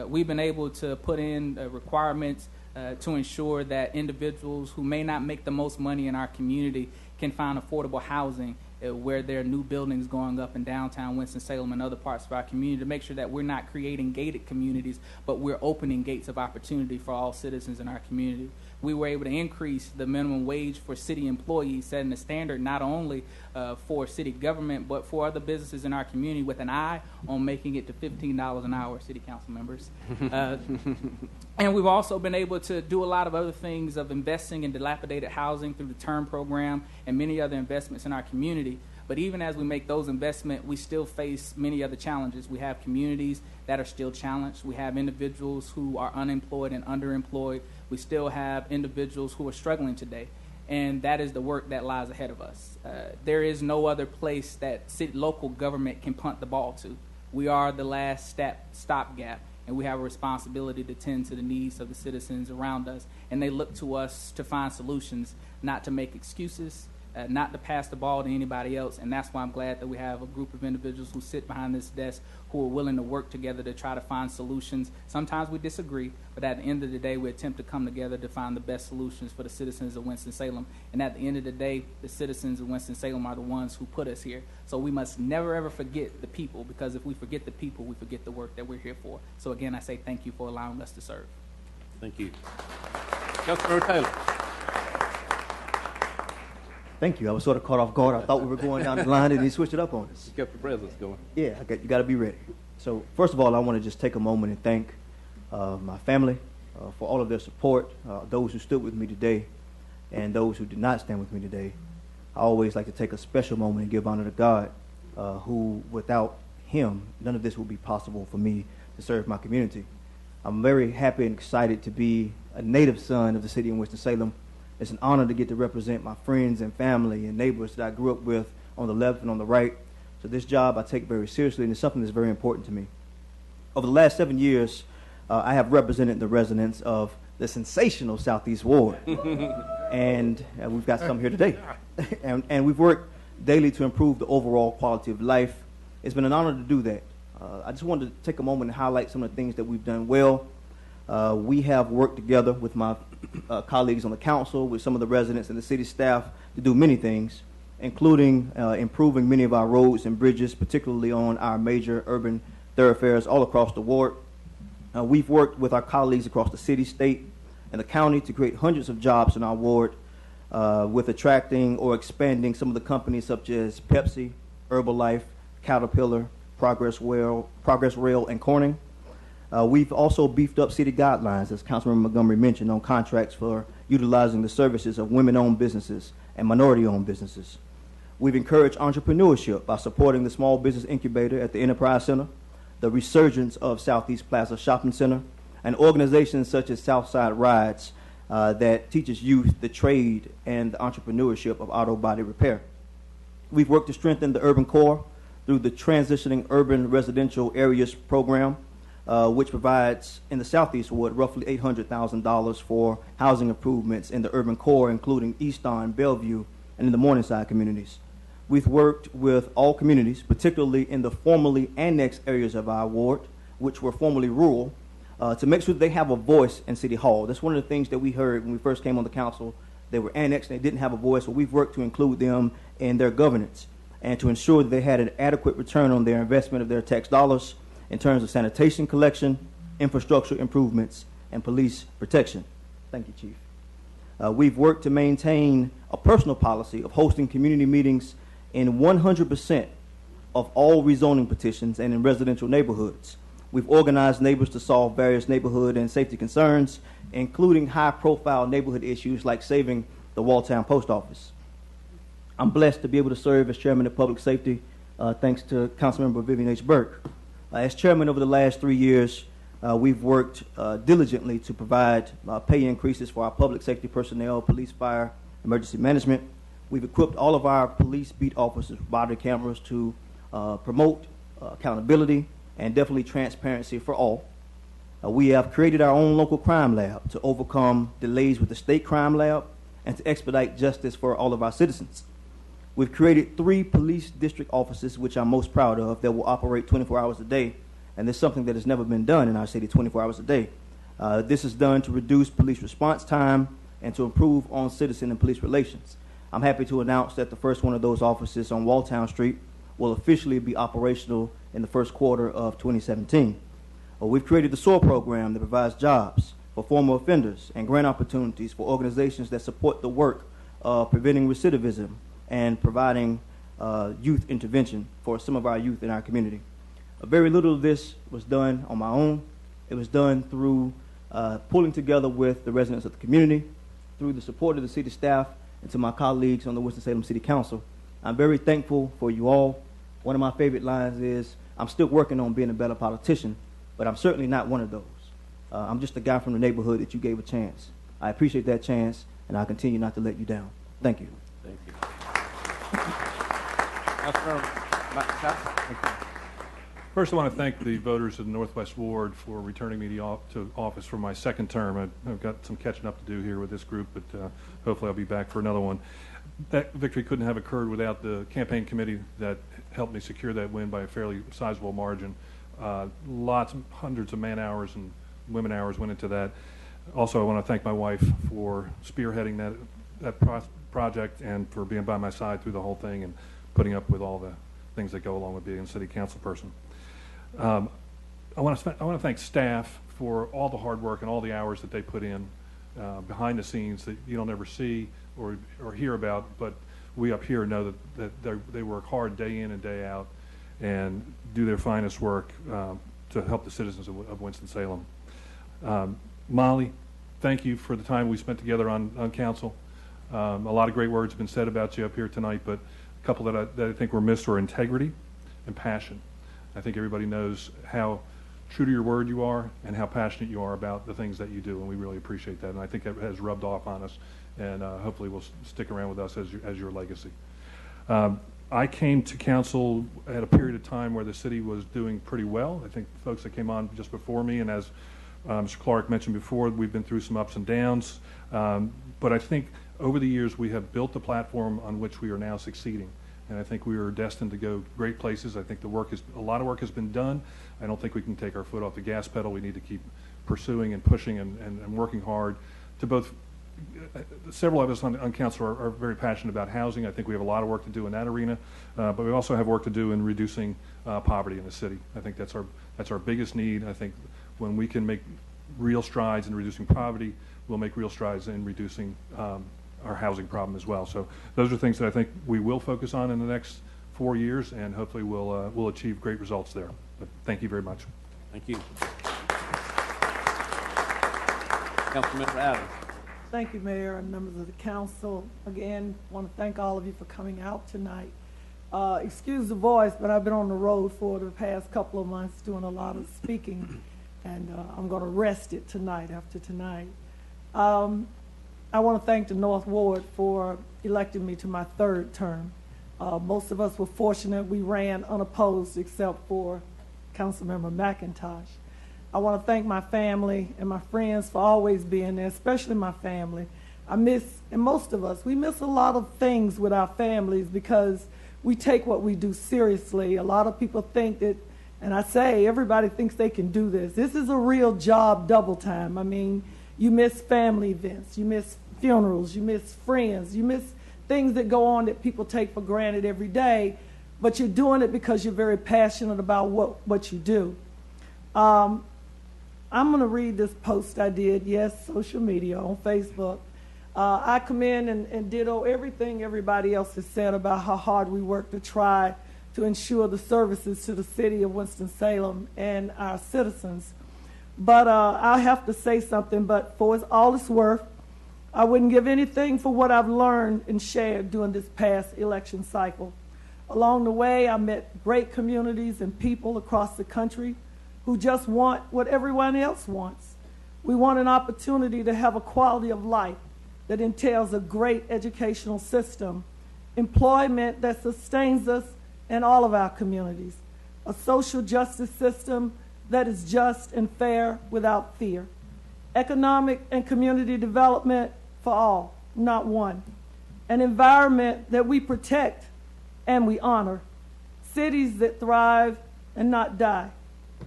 We've been able to put in requirements to ensure that individuals who may not make the most money in our community can find affordable housing where there are new buildings going up in downtown Winston-Salem and other parts of our community, to make sure that we're not creating gated communities, but we're opening gates of opportunity for all citizens in our community. We were able to increase the minimum wage for city employees, setting a standard not only for city government, but for other businesses in our community, with an eye on making it to $15 an hour, city council members. And we've also been able to do a lot of other things of investing in dilapidated housing through the TURN program and many other investments in our community. But even as we make those investments, we still face many other challenges. We have communities that are still challenged. We have individuals who are unemployed and underemployed. We still have individuals who are struggling today. And that is the work that lies ahead of us. There is no other place that local government can punt the ball to. We are the last stopgap, and we have a responsibility to tend to the needs of the citizens around us. And they look to us to find solutions, not to make excuses, not to pass the ball to anybody else. And that's why I'm glad that we have a group of individuals who sit behind this desk who are willing to work together to try to find solutions. Sometimes we disagree, but at the end of the day, we attempt to come together to find the best solutions for the citizens of Winston-Salem. And at the end of the day, the citizens of Winston-Salem are the ones who put us here. So we must never, ever forget the people, because if we forget the people, we forget the work that we're here for. So again, I say thank you for allowing us to serve. Thank you. Councilmember Taylor. Thank you. I was sort of caught off guard. I thought we were going down the line and he switched it up on us. You kept the presence going. Yeah, you got to be ready. So first of all, I want to just take a moment and thank my family for all of their support, those who stood with me today and those who did not stand with me today. I always like to take a special moment and give honor to God, who without him, none of this would be possible for me to serve my community. I'm very happy and excited to be a native son of the city of Winston-Salem. It's an honor to get to represent my friends and family and neighbors that I grew up with on the left and on the right. So this job I take very seriously, and it's something that's very important to me. Over the last 7 years, I have represented the residents of the sensational Southeast Ward. And we've got some here today. and we've worked daily to improve the overall quality of life. It's been an honor to do that. I just wanted to take a moment and highlight some of the things that we've done well. We have worked together with my colleagues on the council, with some of the residents and the city staff to do many things, including improving many of our roads and bridges, particularly on our major urban thoroughfares all across the ward. We've worked with our colleagues across the city, state, and the county to create hundreds of jobs in our ward, with attracting or expanding some of the companies such as Pepsi, Herbalife, Caterpillar, Progress Rail, and Corning. We've also beefed up city guidelines, as Councilmember Montgomery mentioned, on contracts for utilizing the services of women-owned businesses and minority-owned businesses. We've encouraged entrepreneurship by supporting the Small Business Incubator at the Enterprise Center, the resurgence of Southeast Plaza Shopping Center, and organizations such as Southside Rides that teaches youth the trade and the entrepreneurship of auto body repair. We've worked to strengthen the urban core through the Transitioning Urban Residential Areas program, which provides in the Southeast Ward roughly $800,000 for housing improvements in the urban core, including Easton, Bellevue, and in the Morningside communities. We've worked with all communities, particularly in the formerly annexed areas of our ward, which were formerly rural, to make sure that they have a voice in City Hall. That's one of the things that we heard when we first came on the council. They were annexed and they didn't have a voice, so we've worked to include them in their governance and to ensure that they had an adequate return on their investment of their tax dollars in terms of sanitation collection, infrastructure improvements, and police protection. Thank you, Chief. We've worked to maintain a personal policy of hosting community meetings in 100% of all rezoning petitions and in residential neighborhoods. We've organized neighbors to solve various neighborhood and safety concerns, including high-profile neighborhood issues like saving the Walltown Post Office. I'm blessed to be able to serve as Chairman of Public Safety, thanks to Councilmember Vivian H. Burke. As Chairman over the last 3 years, we've worked diligently to provide pay increases for our public safety personnel, police, fire, emergency management. We've equipped all of our police beat officers with body cameras to promote accountability and definitely transparency for all. We have created our own local crime lab to overcome delays with the state crime lab and to expedite justice for all of our citizens. We've created 3 police district offices, which I'm most proud of, that will operate 24 hours a day. And this is something that has never been done in our city, 24 hours a day. This is done to reduce police response time and to improve on citizen and police relations. I'm happy to announce that the first one of those offices on Walltown Street will officially be operational in the first quarter of 2017. We've created the SOAR program that provides jobs for former offenders and grant opportunities for organizations that support the work of preventing recidivism and providing youth intervention for some of our youth in our community. Very little of this was done on my own. It was done through pulling together with the residents of the community, through the support of the city staff, and to my colleagues on the Winston-Salem City Council. I'm very thankful for you all. One of my favorite lines is, I'm still working on being a better politician, but I'm certainly not one of those. I'm just a guy from the neighborhood that you gave a chance. I appreciate that chance, and I'll continue not to let you down. Thank you. Thank you. Councilmember McIntosh. First, I want to thank the voters of the Northwest Ward for returning me to office for my second term. I've got some catching up to do here with this group, but hopefully I'll be back for another one. That victory couldn't have occurred without the campaign committee that helped me secure that win by a fairly sizable margin. Hundreds of man hours and women hours went into that. Also, I want to thank my wife for spearheading that project and for being by my side through the whole thing and putting up with all the things that go along with being a city council person. I want to thank staff for all the hard work and all the hours that they put in behind the scenes that you don't ever see or hear about, but we up here know that they work hard day in and day out and do their finest work to help the citizens of Winston-Salem. Molly, thank you for the time we spent together on council. A lot of great words have been said about you up here tonight, but a couple that I think were missed were integrity and passion. I think everybody knows how true to your word you are and how passionate you are about the things that you do, and we really appreciate that. And I think that has rubbed off on us, and hopefully will stick around with us as your legacy. I came to council at a period of time where the city was doing pretty well. I think folks that came on just before me, and as Mr. Clark mentioned before, we've been through some ups and downs. But I think over the years we have built the platform on which we are now succeeding. And I think we are destined to go great places. I think a lot of work has been done. I don't think we can take our foot off the gas pedal. We need to keep pursuing and pushing and working hard to both. Several of us on council are very passionate about housing. I think we have a lot of work to do in that arena, but we also have work to do in reducing poverty in the city. I think that's our biggest need. I think when we can make real strides in reducing poverty, we'll make real strides in reducing our housing problem as well. So those are things that I think we will focus on in the next 4 years, and hopefully we'll achieve great results there. But thank you very much. Thank you. Councilmember Adams. Thank you, Mayor and members of the council. Again, I want to thank all of you for coming out tonight. Excuse the voice, but I've been on the road for the past couple of months doing a lot of speaking, and I'm going to rest it tonight after tonight. I want to thank the North Ward for electing me to my third term. Most of us were fortunate. We ran unopposed except for Councilmember McIntosh. I want to thank my family and my friends for always being there, especially my family. And most of us, we miss a lot of things with our families because we take what we do seriously. A lot of people think that, and I say everybody thinks they can do this. This is a real job double time. I mean, you miss family events, you miss funerals, you miss friends, you miss things that go on that people take for granted every day, but you're doing it because you're very passionate about what you do. I'm going to read this post I did, yes, social media, on Facebook. I come in and ditto everything everybody else has said about how hard we work to try to ensure the services to the city of Winston-Salem and our citizens. But I have to say something, but for all it's worth, I wouldn't give anything for what I've learned and shared during this past election cycle. Along the way, I met great communities and people across the country who just want what everyone else wants. We want an opportunity to have a quality of life that entails a great educational system, employment that sustains us and all of our communities, a social justice system that is just and fair without fear, economic and community development for all, not one, an environment that we protect and we honor, cities that thrive and not die,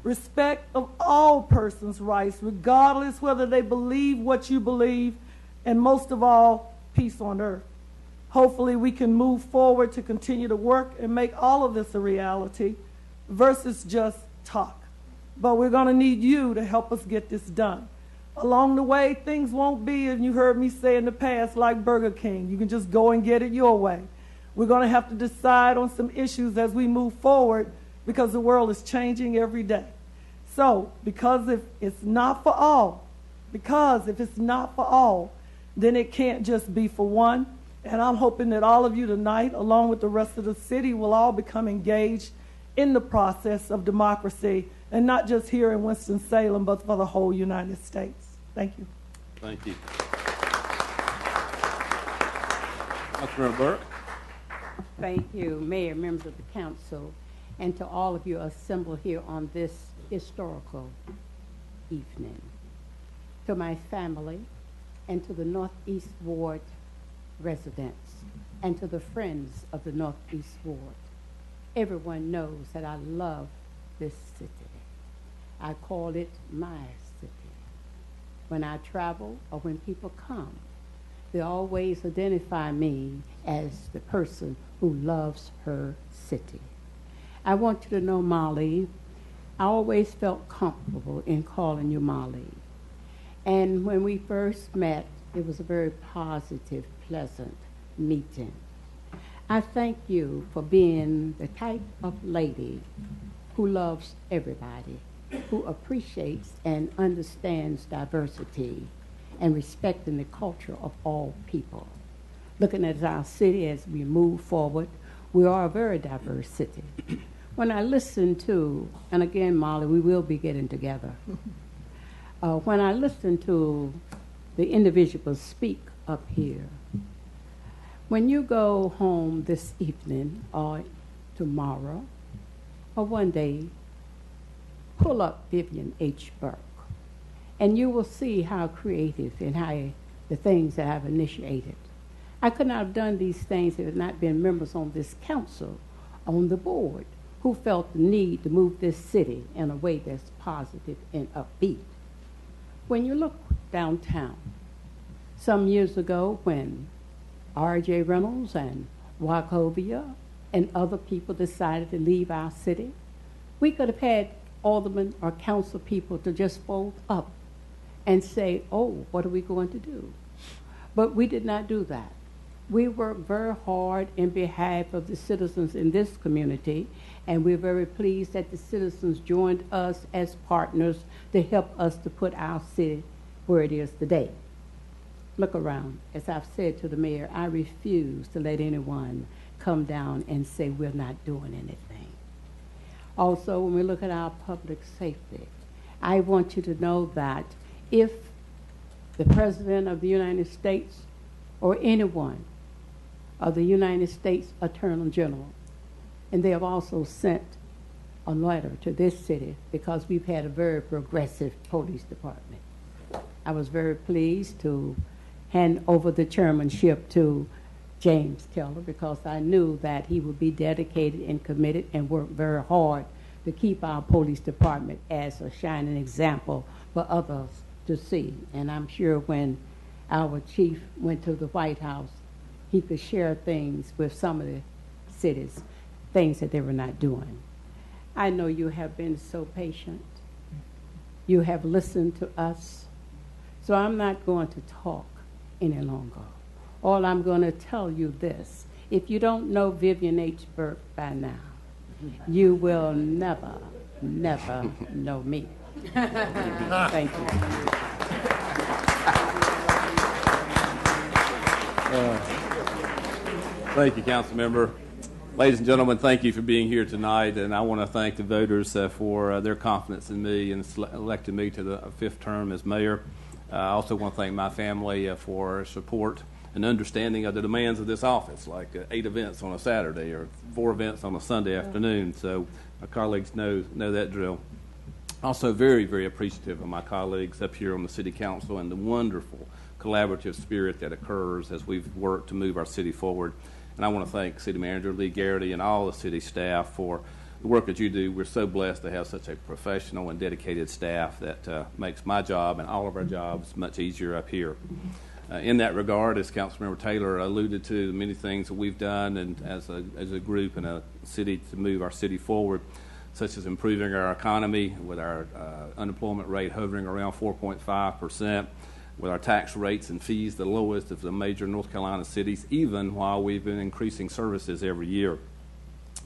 respect of all persons' rights, regardless whether they believe what you believe, and most of all, peace on earth. Hopefully we can move forward to continue to work and make all of this a reality versus just talk. But we're going to need you to help us get this done. Along the way, things won't be, and you heard me say in the past, like Burger King. You can just go and get it your way. We're going to have to decide on some issues as we move forward because the world is changing every day. So, because if it's not for all, then it can't just be for one. And I'm hoping that all of you tonight, along with the rest of the city, will all become engaged in the process of democracy, and not just here in Winston-Salem, but for the whole United States. Thank you. Thank you. Councilmember Burke. Thank you, Mayor, members of the council. and to all of you assembled here on this historical evening. To my family and to the Northeast Ward residents and to the friends of the Northeast Ward. Everyone knows that I love this city. I call it my city. When I travel or when people come, they always identify me as the person who loves her city. I want you to know, Molly, I always felt comfortable in calling you Molly. And when we first met, it was a very positive, pleasant meeting. I thank you for being the type of lady who loves everybody, who appreciates and understands diversity and respecting the culture of all people. Looking at our city as we move forward, we are a very diverse city. When I listen to, and again, Molly, we will be getting together. When I listen to the individuals speak up here, when you go home this evening or tomorrow or one day, pull up Vivian H. Burke, and you will see how creative and how the things that I've initiated. I could not have done these things if it had not been members on this council, on the board, who felt the need to move this city in a way that's positive and upbeat. When you look downtown, some years ago when R.J. Reynolds and Wachovia and other people decided to leave our city, we could have had aldermen or council people to just fold up and say, oh, what are we going to do? But we did not do that. We worked very hard in behalf of the citizens in this community, and we're very pleased that the citizens joined us as partners to help us to put our city where it is today. Look around. As I've said to the mayor, I refuse to let anyone come down and say we're not doing anything. Also, when we look at our public safety, I want you to know that if the President of the United States or anyone of the United States Attorney General, and they have also sent a letter to this city because we've had a very progressive police department. I was very pleased to hand over the chairmanship to James Keller because I knew that he would be dedicated and committed and work very hard to keep our police department as a shining example for others to see. And I'm sure when our chief went to the White House, he could share things with some of the cities, things that they were not doing. I know you have been so patient. You have listened to us. So I'm not going to talk any longer. All I'm going to tell you this. If you don't know Vivian H. Burke by now, you will never, never know me. Thank you. Thank you, Council Member. Ladies and gentlemen, thank you for being here tonight, and I want to thank the voters for their confidence in me and electing me to the fifth term as mayor. I also want to thank my family for support and understanding of the demands of this office, like 8 events on a Saturday or 4 events on a Sunday afternoon. So my colleagues know that drill. Also very, very appreciative of my colleagues up here on the City Council and the wonderful collaborative spirit that occurs as we've worked to move our city forward. And I want to thank City Manager Lee Garrity and all the city staff for the work that you do. We're so blessed to have such a professional and dedicated staff that makes my job and all of our jobs much easier up here. In that regard, as Councilmember Taylor alluded to, many things that we've done and as a group and a city to move our city forward, such as improving our economy with our unemployment rate hovering around 4.5%, with our tax rates and fees the lowest of the major North Carolina cities, even while we've been increasing services every year.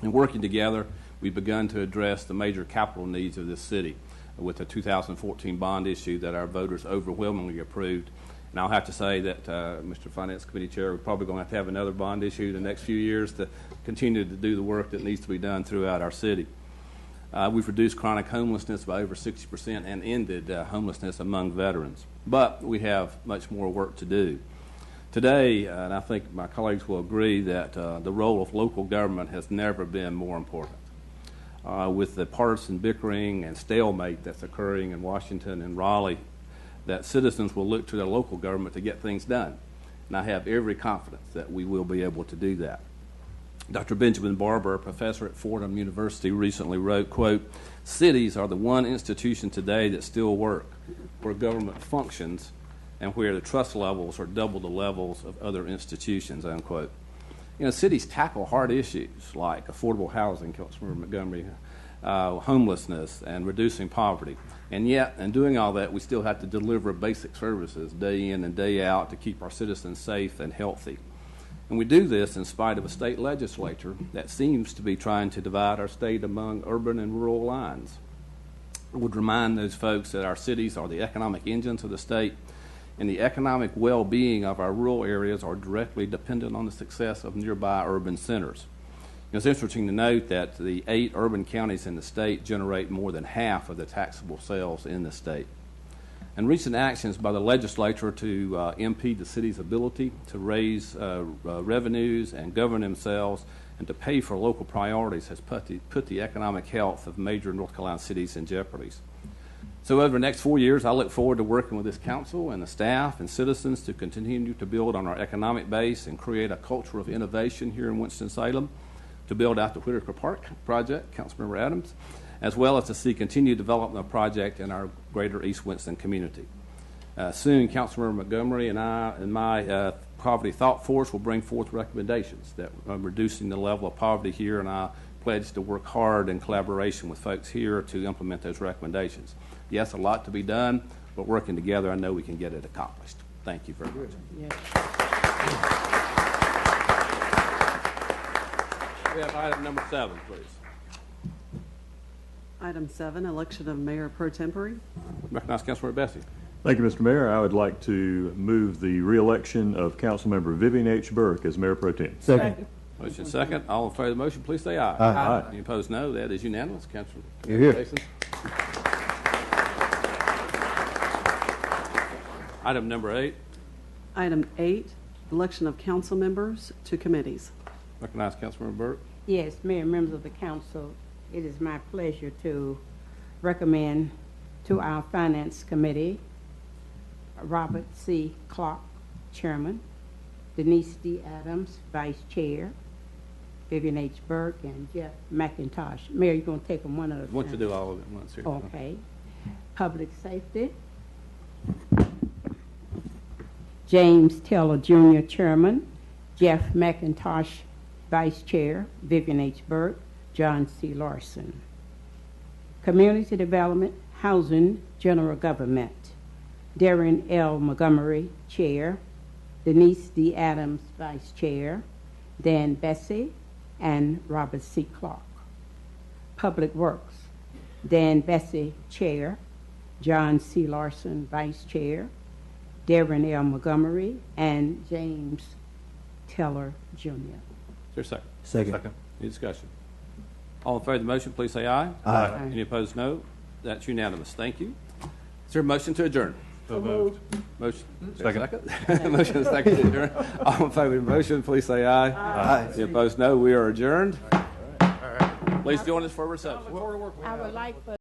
And working together, we've begun to address the major capital needs of this city with the 2014 bond issue that our voters overwhelmingly approved. And I'll have to say that Mr. Finance Committee Chair, we're probably going to have another bond issue the next few years to continue to do the work that needs to be done throughout our city. We've reduced chronic homelessness by over 60% and ended homelessness among veterans. But we have much more work to do. Today, and I think my colleagues will agree that the role of local government has never been more important. with the partisan bickering and stalemate that's occurring in Washington and Raleigh, that citizens will look to their local government to get things done. And I have every confidence that we will be able to do that. Dr. Benjamin Barber, a professor at Fordham University, recently wrote, quote, "Cities are the one institution today that still work, where government functions, and where the trust levels are double the levels of other institutions," unquote. You know, cities tackle hard issues like affordable housing, Councilmember Montgomery, homelessness, and reducing poverty. And yet, in doing all that, we still have to deliver basic services day in and day out to keep our citizens safe and healthy. And we do this in spite of a state legislature that seems to be trying to divide our state among urban and rural lines. I would remind those folks that our cities are the economic engines of the state, and the economic well-being of our rural areas are directly dependent on the success of nearby urban centers. It's interesting to note that the 8 urban counties in the state generate more than half of the taxable sales in the state. And recent actions by the legislature to impede the city's ability to raise revenues and govern themselves and to pay for local priorities has put the economic health of major North Carolina cities in jeopardy. So over the next 4 years, I look forward to working with this council and the staff and citizens to continue to build on our economic base and create a culture of innovation here in Winston-Salem, to build out the Whitaker Park project, Councilmember Adams, as well as to see continued development of project in our greater East Winston community. Soon, Councilmember Montgomery and I and my poverty thought force will bring forth recommendations that reducing the level of poverty here, and I pledge to work hard in collaboration with folks here to implement those recommendations. Yes, a lot to be done, but working together, I know we can get it accomplished. Thank you very much. Yes. We have item number 7, please. Item 7, election of mayor pro tempore. Recognize Councilmember Bessie. Thank you, Mr. Mayor. I would like to move the re-election of Councilmember Vivian H. Burke as Mayor Pro Tem. Second. Motion second. All in favor of the motion, please say aye. Aye. Any opposed, no. That is unanimous. Councilor You're here. Jason. Item number 8. Item 8, election of council members to committees. Recognize Councilmember Burke. Yes, Mayor and members of the council, it is my pleasure to recommend to our Finance Committee Robert C. Clark, Chairman, Denise D. Adams, Vice Chair, Vivian H. Burke, and Jeff McIntosh. Mayor, you're going to take them one at a time. I want you to do all of it once here. Okay. Public Safety, James Taylor Jr., Chairman, Jeff McIntosh, Vice Chair, Vivian H. Burke, John C. Larson. Community Development, Housing, General Government, Darren L. Montgomery, Chair, Denise D. Adams, Vice Chair, Dan Bessie, and Robert C. Clark. Public Works, Dan Bessie, Chair, John C. Larson, Vice Chair, Darren L. Montgomery, and James Taylor Jr. Is there a second? Second. Any discussion? All in favor of the motion, please say aye. Aye. Any opposed, no. That's unanimous. Thank you. Is there a motion to adjourn? So moved. Motion. Second. Motion is second to adjourn. All in favor of the motion, please say aye. Aye. Any opposed, no. We are adjourned. Please join us for a reception. I would like for